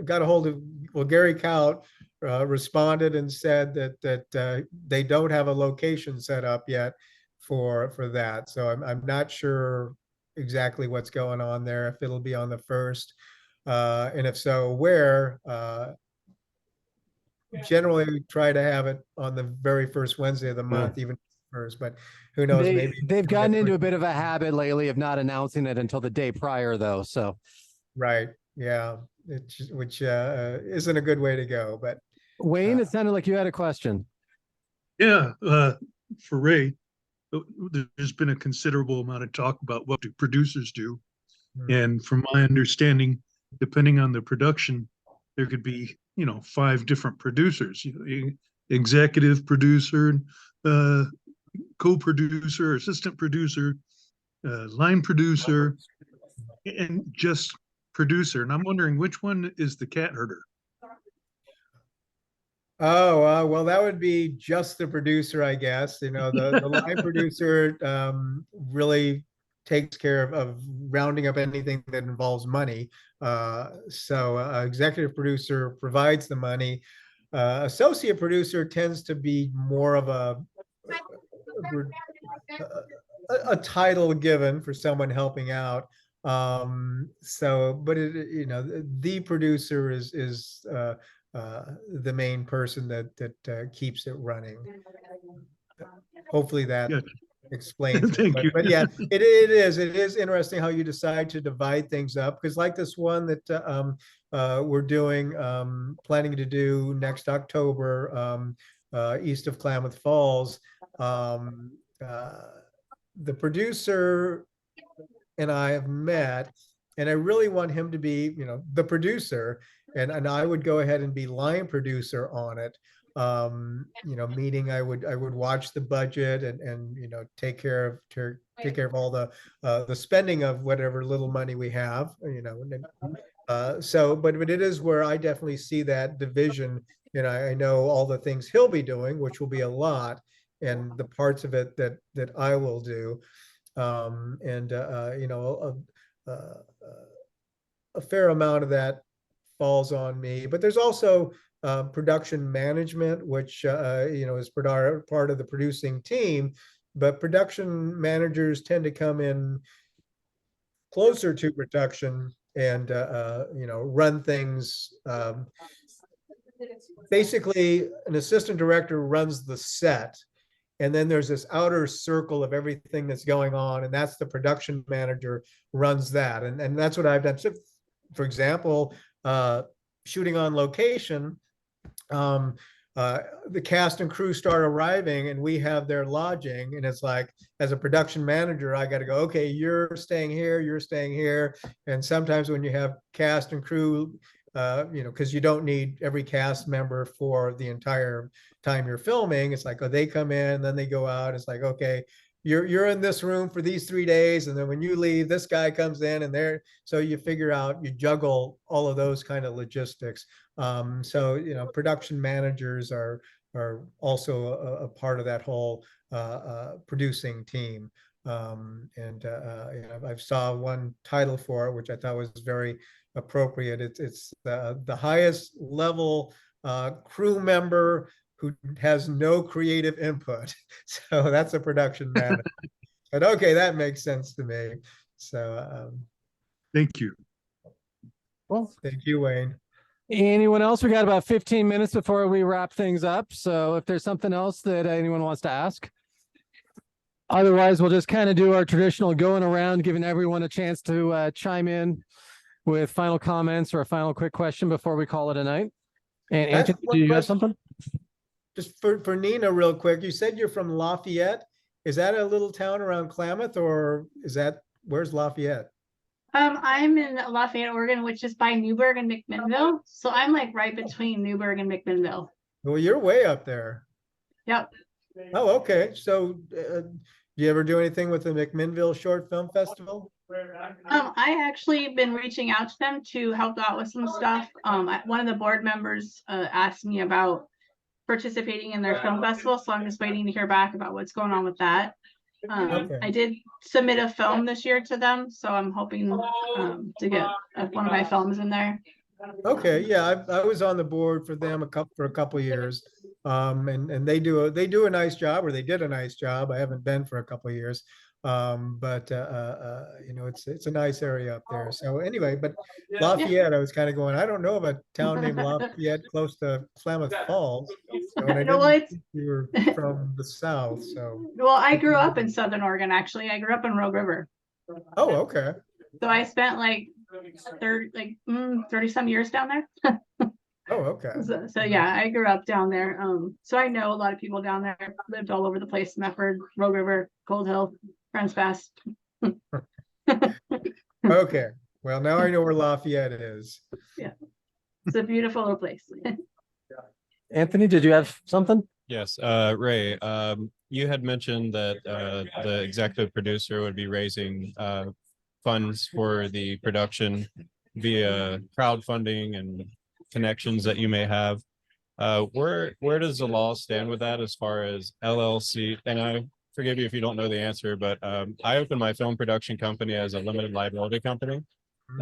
got a hold of, well, Gary Kaut responded and said that they don't have a location set up yet for that. So I'm not sure exactly what's going on there, if it'll be on the first, and if so, where. Generally, we try to have it on the very first Wednesday of the month, even first, but who knows, maybe. They've gotten into a bit of a habit lately of not announcing it until the day prior, though. So, Right, yeah, which isn't a good way to go, but. Wayne, it sounded like you had a question. Yeah, for Ray, there's been a considerable amount of talk about what do producers do. And from my understanding, depending on the production, there could be, 5 different producers, executive producer, co-producer, assistant producer, line producer, and just producer. And I'm wondering which one is the cat herder? Oh, well, that would be just the producer, I guess. The line producer really takes care of rounding up anything that involves money. So executive producer provides the money. Associate producer tends to be more of a title given for someone helping out. So, but the producer is the main person that keeps it running. Hopefully that explains Thank it. you. But yeah, it is interesting how you decide to divide things up, because like this one that we're doing, planning to do next October, east of Klamath Falls. The producer and I have met, and I really want him to be, the producer, and I would go ahead and be line producer on it. Meaning I would watch the budget and take care of all the spending of whatever little money we have. So, but it is where I definitely see that division. I know all the things he'll be doing, which will be a lot, and the parts of it that I will do. A fair amount of that falls on me, but there's also production management, which is part of the producing team, but production managers tend to come in closer to production and run things. Basically, an assistant director runs the set, and then there's this outer circle of everything that's going on, and that's the production manager runs that, and that's what I've done. So, for example, shooting on location, the cast and crew start arriving and we have their lodging, and it's like, as a production manager, I got to go, okay, you're staying here. And sometimes when you have cast and crew, because you don't need every cast member for the entire time you're filming, it's like, oh, they come in, then they go out. It's like, okay, you're in this room for these 3 days, and then when you leave, this guy comes in, and so you figure out, you juggle all of those kind of logistics. So production managers are also a part of that whole producing team. I saw one title for it, which I thought was very appropriate. It's the highest level crew member who has no creative input. So that's a production manager. But okay, that makes sense to me. So thank you. Well, thank you, Wayne. Anyone else? We got about 15 minutes before we wrap things up. So if there's something else that anyone wants to ask. Otherwise, we'll just kind of do our traditional going around, giving everyone a chance to chime in with final comments or a final quick question before we call it a night. And Anthony, do you have something? Just for Nina, real quick, you said you're from Lafayette. Is that a little town around Klamath, or where's Lafayette? I'm in Lafayette, Oregon, which is by Newburgh and McMinnville. So I'm like right between Newburgh and McMinnville. Well, you're way up there. Yep. Oh, okay. So do you ever do anything with the McMinnville Short Film Festival? I actually been reaching out to them to help out with some stuff. One of the board members asked me about participating in their film festival, so I'm just waiting to hear back about what's going on with that. Okay. I did submit a film this year to them, so I'm hoping to get one of my films in there. Okay, yeah, I was on the board for them for a couple years. And they do a nice job, or they did a nice job. I haven't been for a couple years. But you know, it's a nice area up there. So anyway, but Lafayette, I was kind of going, I don't know of a town named Lafayette close to Klamath Falls. So, and I No, didn't it's think you were from the south, so. well, I grew up in Southern Oregon, actually. I grew up in Rogue River. Oh, okay. So I spent like 30 some years down there. Oh, okay. So yeah, I grew up down there. So I know a lot of people down there. Lived all over the place: Mefford, Rogue River, Cold Hill, Friends Fest. Okay. Well, now I know where Lafayette is. Yeah, it's a beautiful little place. Anthony, did you have something? Yes, Ray, you had mentioned that the executive producer would be raising funds for the production via crowdfunding and connections that you may have. Where does the law stand with that as far as LLC? And I forgive you if you don't know the answer, but I opened my film production company as a limited liability company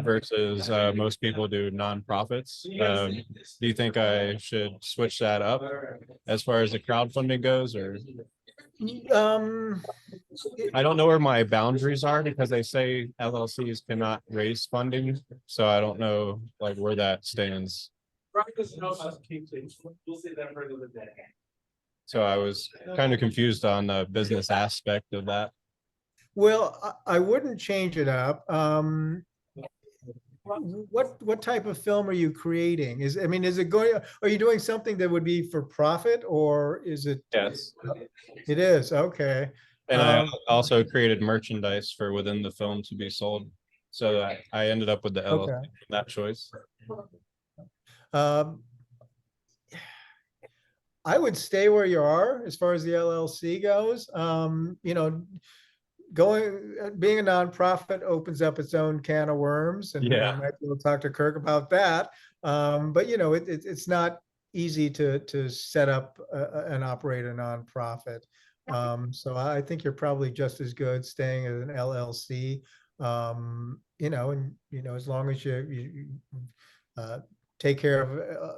versus most people do nonprofits. Do you think I should switch that up as far as the crowdfunding goes, or? I don't know where my boundaries are because they say LLCs cannot raise funding, so I don't know like where that stands. So I was kind of confused on the business aspect of that. Well, I wouldn't change it up. What type of film are you creating? Is it going, are you doing something that would be for profit, or is it? Yes. It is, okay. And I also created merchandise for within the film to be sold. So I ended up with the LLC, Okay. that choice. I would stay where you are as far as the LLC goes. You know, being a nonprofit opens up its own can of worms, and Yeah. I might be able to talk to Kirk about that. But you know, it's not easy to set up and operate a nonprofit. So I think you're probably just as good staying as an LLC. You know, and you know, as long as you take care of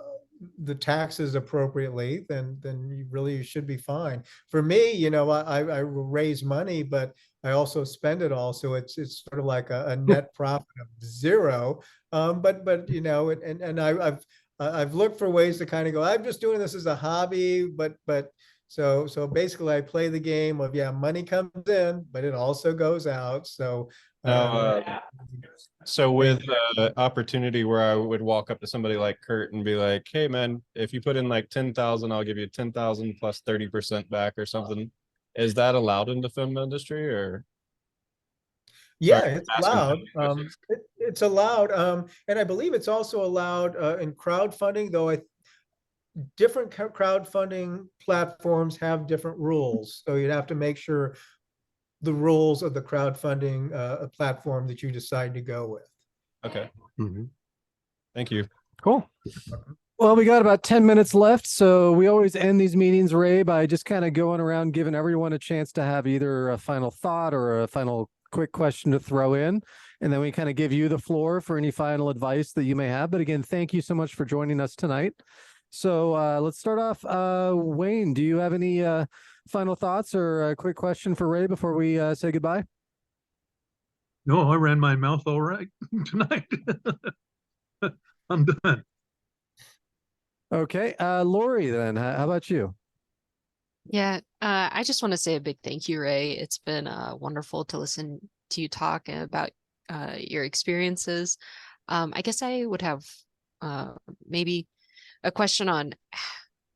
the taxes appropriately, then you should be fine. For me, you know, I raise money, but I also spend it all, so it's sort of like a net profit of zero. But you know, and I've looked for ways to kind of go, I'm just doing this as a hobby, but so basically I play the game of, yeah, money comes in, but it also goes out. So so with opportunity where I would walk up to somebody like Kurt and be like, hey man, if you put in like 10,000, I'll give you 10,000 plus 30% back or something. Is that allowed in the film industry, or? yeah, Sorry, it's asking allowed. questions. It's allowed. And I believe it's also allowed in crowdfunding, though different crowdfunding platforms have different rules. So you'd have to make sure the rules of the crowdfunding platform that you decide to go with. Okay. Thank you. Cool. Well, we got about 10 minutes left, so we always end these meetings, Ray, by just kind of going around giving everyone a chance to have either a final thought or a final quick question to throw in, and then we kind of give you the floor for any final advice that you may have. But again, thank you so much for joining us tonight. So let's start off. Wayne, do you have any final thoughts or a quick question for Ray before we say goodbye? No, I ran my mouth all right tonight. I'm done. Okay. Lori, then, how about you? Yeah, I just want to say a big thank you, Ray. It's been wonderful to listen to you talk about your experiences. I guess I would have maybe a question on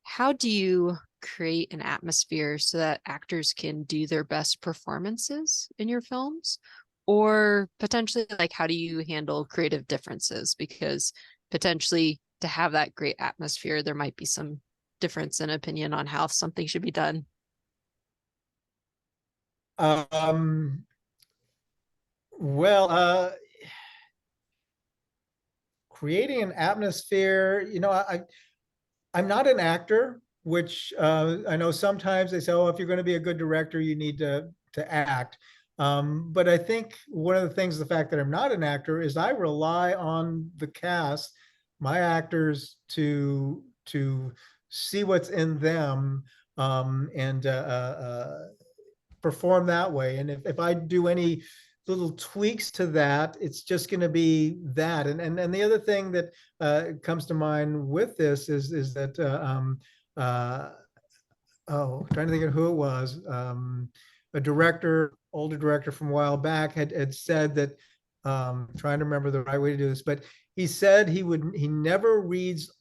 how do you create an atmosphere so that actors can do their best performances in your films? Or potentially, like, how do you handle creative differences? Because potentially to have that great atmosphere, there might be some difference in opinion on how something should be done. Well, creating an atmosphere, you know, I'm not an actor, which I know sometimes they say, oh, if you're going to be a good director, you need to act. But I think one of the things, the fact that I'm not an actor, is I rely on the cast, my actors, to see what's in them, and perform that way. And if I do any little tweaks to that, it's just going to be that. And the other thing that comes to mind with this is that trying to think of who it was. A director, older director from a while back, had said that, trying to remember the right way to do this, but he said he never reads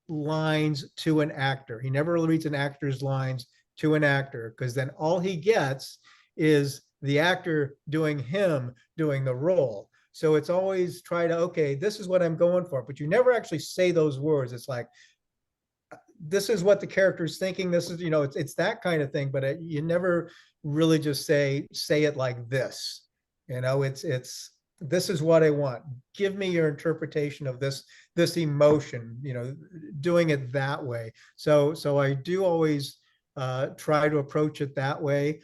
lines to an actor. He never reads an actor's lines to an actor, because then all he gets is the actor doing the role. So it's always try to, okay, this is what I'm going for, but you never actually say those words. It's like, this is what the character is thinking. This is, it's that kind of thing, but you never really just say it like this. It's this is what I want. Give me your interpretation of this emotion, doing it that way. So I do always try to approach it that way.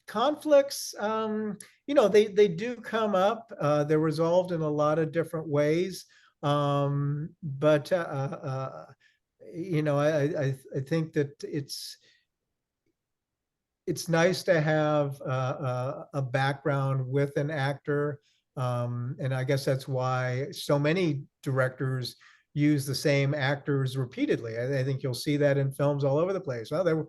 Conflicts, they do come up. They're resolved in a lot of different ways. But I think that it's nice to have a background with an actor. And I guess that's why so many directors use the same actors repeatedly. I think you'll see that in films all over the place. Well,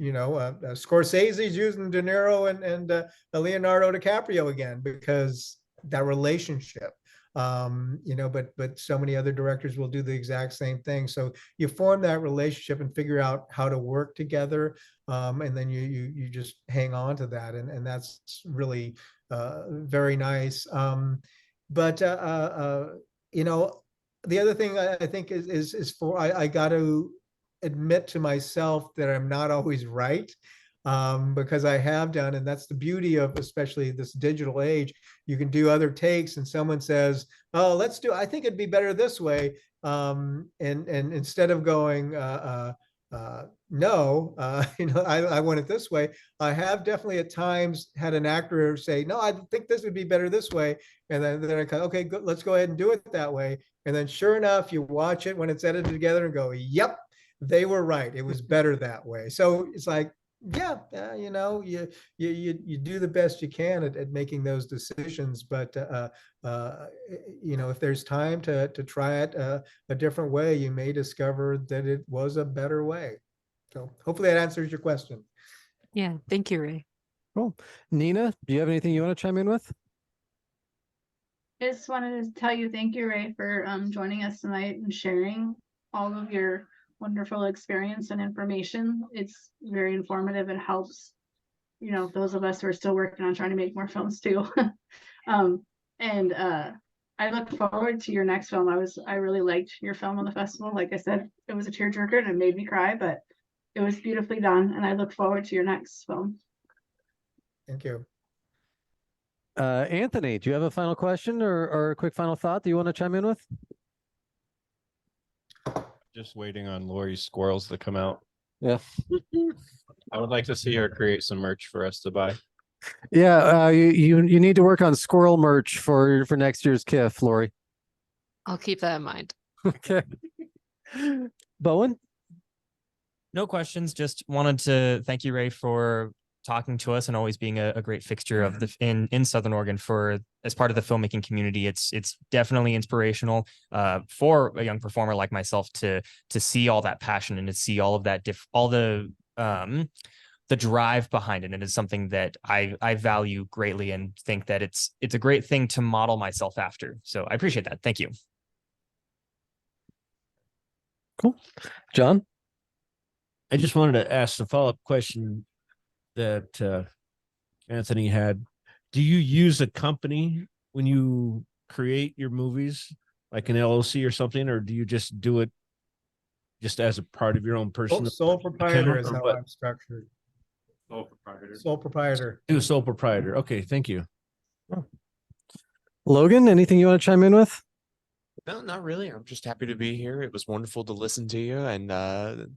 Scorsese's using De Niro and Leonardo DiCaprio again, because that relationship. But so many other directors will do the exact same thing. So you form that relationship and figure out how to work together, and then you just hang on to that, and that's really very nice. The other thing I think is I got to admit to myself that I'm not always right. Because I have done, and that's the beauty of especially this digital age. You can do other takes, and someone says, "Oh, I think it'd be better this way." And instead of going, "No, I want it this way," I have definitely at times had an actor say, "No, I think this would be better this way," and then I go, "Okay, good, let's go ahead and do it that way." And then, sure enough, you watch it when it's edited together and go, "Yep, they were right. It was better that way." So it's like, yeah, you do the best you can at making those decisions, but if there's time to try it a different way, you may discover that it was a better way. So hopefully that answers your question. Yeah, thank you, Ray. Cool. Nina, do you have anything you want to chime in with? I just wanted to tell you thank you, Ray, for joining us tonight and sharing all of your wonderful experience and information. It's very informative and helps, those of us who are still working on trying to make more films too. I look forward to your next film. I really liked your film on the festival. Like I said, it was a tearjerker and it made me cry, but it was beautifully done. And I look forward to your next film. Thank you. Anthony, do you have a final question or a quick final thought that you want to chime in with? Just waiting on Lori's squirrels to come out. Yeah. I would like to see her create some merch for us to buy. Yeah, you need to work on squirrel merch for next year's KIF, Lori. I'll keep that in mind. Okay. Bowen? No questions. Just wanted to thank you, Ray, for talking to us and always being a great fixture of in Southern Oregon as part of the filmmaking community. It's definitely inspirational for a young performer like myself to see all that passion and to see all of that the drive behind it. And it is something that I value greatly and think that it's a great thing to model myself after. So I appreciate that. Thank you. Cool. John? I just wanted to ask a follow-up question that Anthony had. Do you use a company when you create your movies, like an LLC or something, or do you just do it just as a part of your own personal? Sole proprietor is how I'm structured. Sole proprietor. Sole proprietor. Do sole proprietor. Okay, thank you. Logan, anything you want to chime in with? No, not really. I'm just happy to be here. It was wonderful to listen to you, and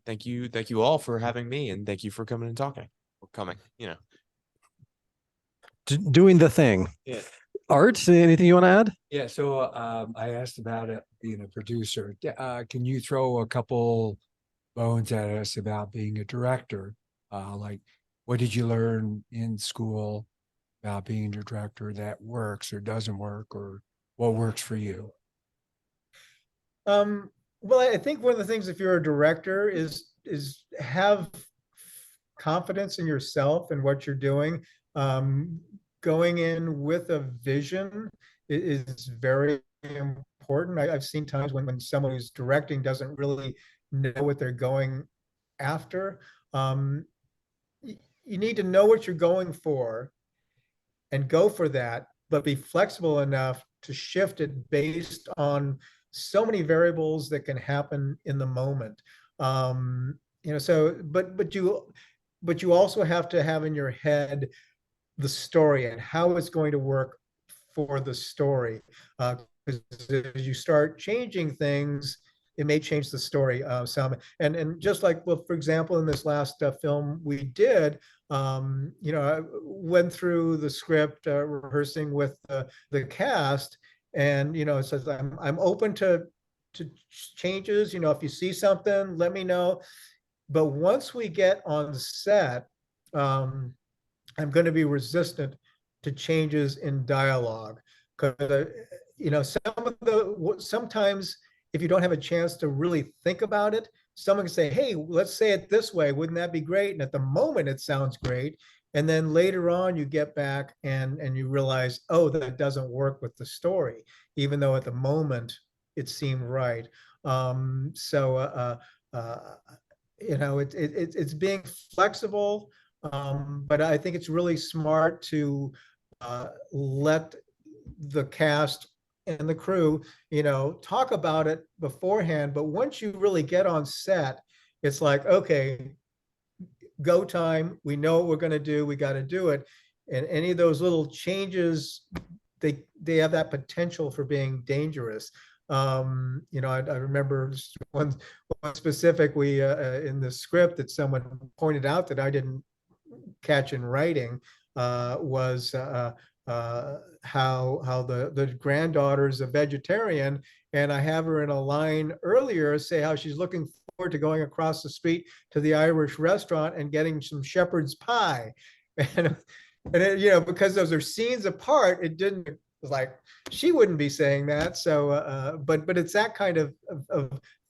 thank you all for having me, and thank you for coming and talking or coming. Doing the thing. Yeah. Art, anything you want to add? Yeah, so I asked about it being a producer. Can you throw a couple bones at us about being a director? Like, what did you learn in school about being a director that works or doesn't work, or what works for you? Well, I think one of the things if you're a director is have confidence in yourself and what you're doing. Going in with a vision is very important. I've seen times when someone who's directing doesn't really know what they're going after. You need to know what you're going for and go for that, but be flexible enough to shift it based on so many variables that can happen in the moment. So but you also have to have in your head the story and how it's going to work for the story. Because as you start changing things, it may change the story some. And just like, well, for example, in this last film we did, I went through the script, rehearsing with the cast, and it says I'm open to changes. If you see something, let me know. But once we get on set, I'm going to be resistant to changes in dialogue, because sometimes if you don't have a chance to really think about it, someone can say, hey, let's say it this way, wouldn't that be great? And at the moment it sounds great, and then later on you get back and you realize, oh, that doesn't work with the story, even though at the moment it seemed right. It's being flexible. But I think it's really smart to let the cast and the crew, talk about it beforehand. But once you really get on set, it's like, okay, go time. We know what we're going to do. We got to do it. And any of those little changes, they have that potential for being dangerous. I remember one specific, in the script that someone pointed out that I didn't catch in writing, was how the granddaughter's a vegetarian, and I have her in a line earlier say how she's looking forward to going across the street to the Irish restaurant and getting some shepherd's pie, and because those are scenes apart, it didn't, like, she wouldn't be saying that. So but it's that kind of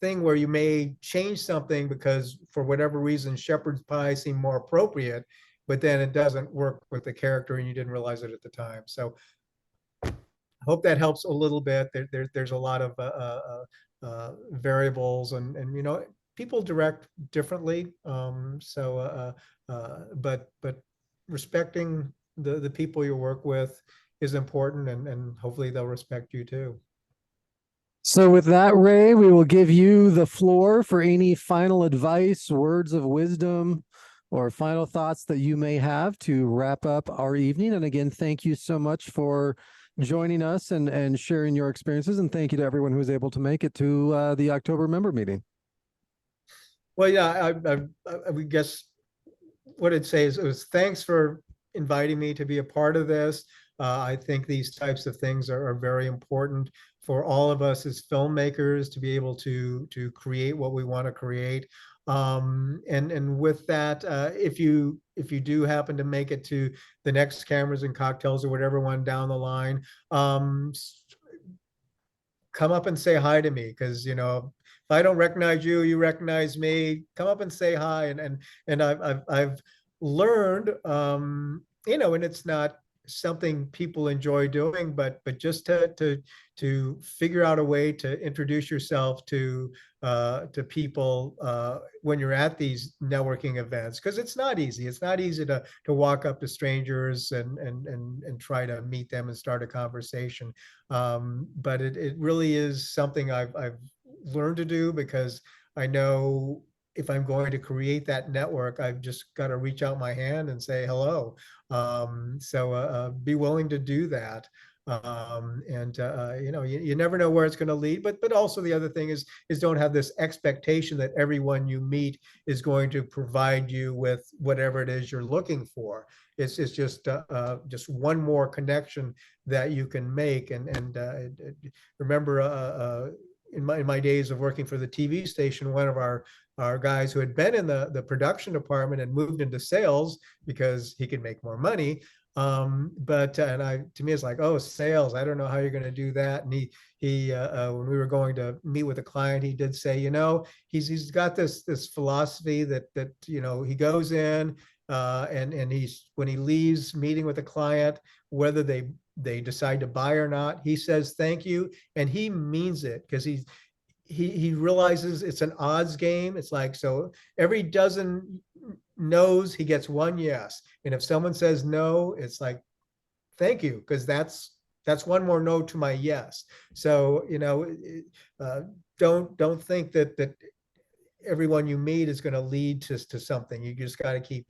thing where you may change something because for whatever reason shepherd's pie seemed more appropriate, but then it doesn't work with the character and you didn't realize it at the time. So I hope that helps a little bit. There's a lot of variables, and people direct differently. But respecting the people you work with is important, and hopefully they'll respect you too. So with that, Ray, we will give you the floor for any final advice, words of wisdom, or final thoughts that you may have to wrap up our evening. And again, thank you so much for joining us and sharing your experiences. And thank you to everyone who was able to make it to the October member meeting. Well, yeah, I would guess what I'd say is thanks for inviting me to be a part of this. I think these types of things are very important for all of us as filmmakers to be able to create what we want to create. And with that, if you do happen to make it to the next Cameras and Cocktails or whatever one down the line, come up and say hi to me, because if I don't recognize you, you recognize me. Come up and say hi, and I've learned, and it's not something people enjoy doing, but just to figure out a way to introduce yourself to people when you're at these networking events, because it's not easy. It's not easy to walk up to strangers and try to meet them and start a conversation. But it really is something I've learned to do, because I know if I'm going to create that network, I've just got to reach out my hand and say hello. So be willing to do that. You know, you never know where it's going to lead, but also the other thing is don't have this expectation that everyone you meet is going to provide you with whatever it is you're looking for. It's just one more connection that you can make. Remember in my days of working for the TV station, one of our guys who had been in the production department and moved into sales because he could make more money. To me, it's like, oh, sales, I don't know how you're going to do that. And he when we were going to meet with a client, he did say, you know, he's got this philosophy that you know, he goes in and when he leaves meeting with a client, whether they decide to buy or not, he says thank you, and he means it, because he realizes it's an odds game. It's like, so every dozen no's, he gets one yes, and if someone says no, it's like, thank you, because that's one more no to my yes. So, you know, don't think that everyone you meet is going to lead to something. You just got to keep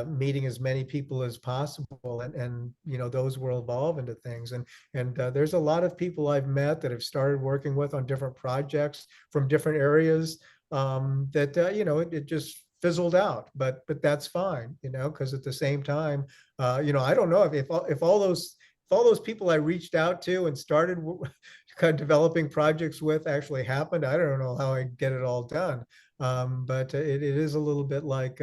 meeting as many people as possible, and you know, those will evolve into things. And there's a lot of people I've met that have started working with on different projects from different areas that you know, it just fizzled out, but that's fine, you know, because at the same time, you know, I don't know if all those people I reached out to and started kind of developing projects with actually happened. I don't know how I get it all done. But it is a little bit like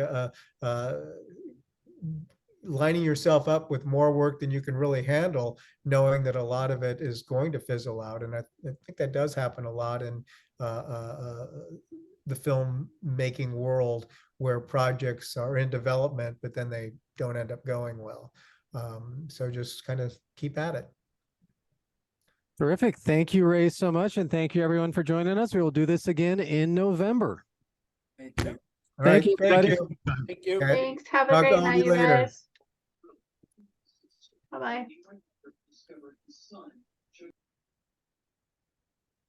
lining yourself up with more work than you can really handle, knowing that a lot of it is going to fizzle out. And I think that does happen a lot in the film making world, where projects are in development, but then they don't end up going well. So just kind of keep at it. Terrific. Thank you, Ray, so much. And thank you, everyone, for joining us. We will do this again in November. Thank you. Thank you, Thank everybody. you. Thank you. Okay. Thanks. Have a Talk to great all night, you you later. guys. Bye-bye.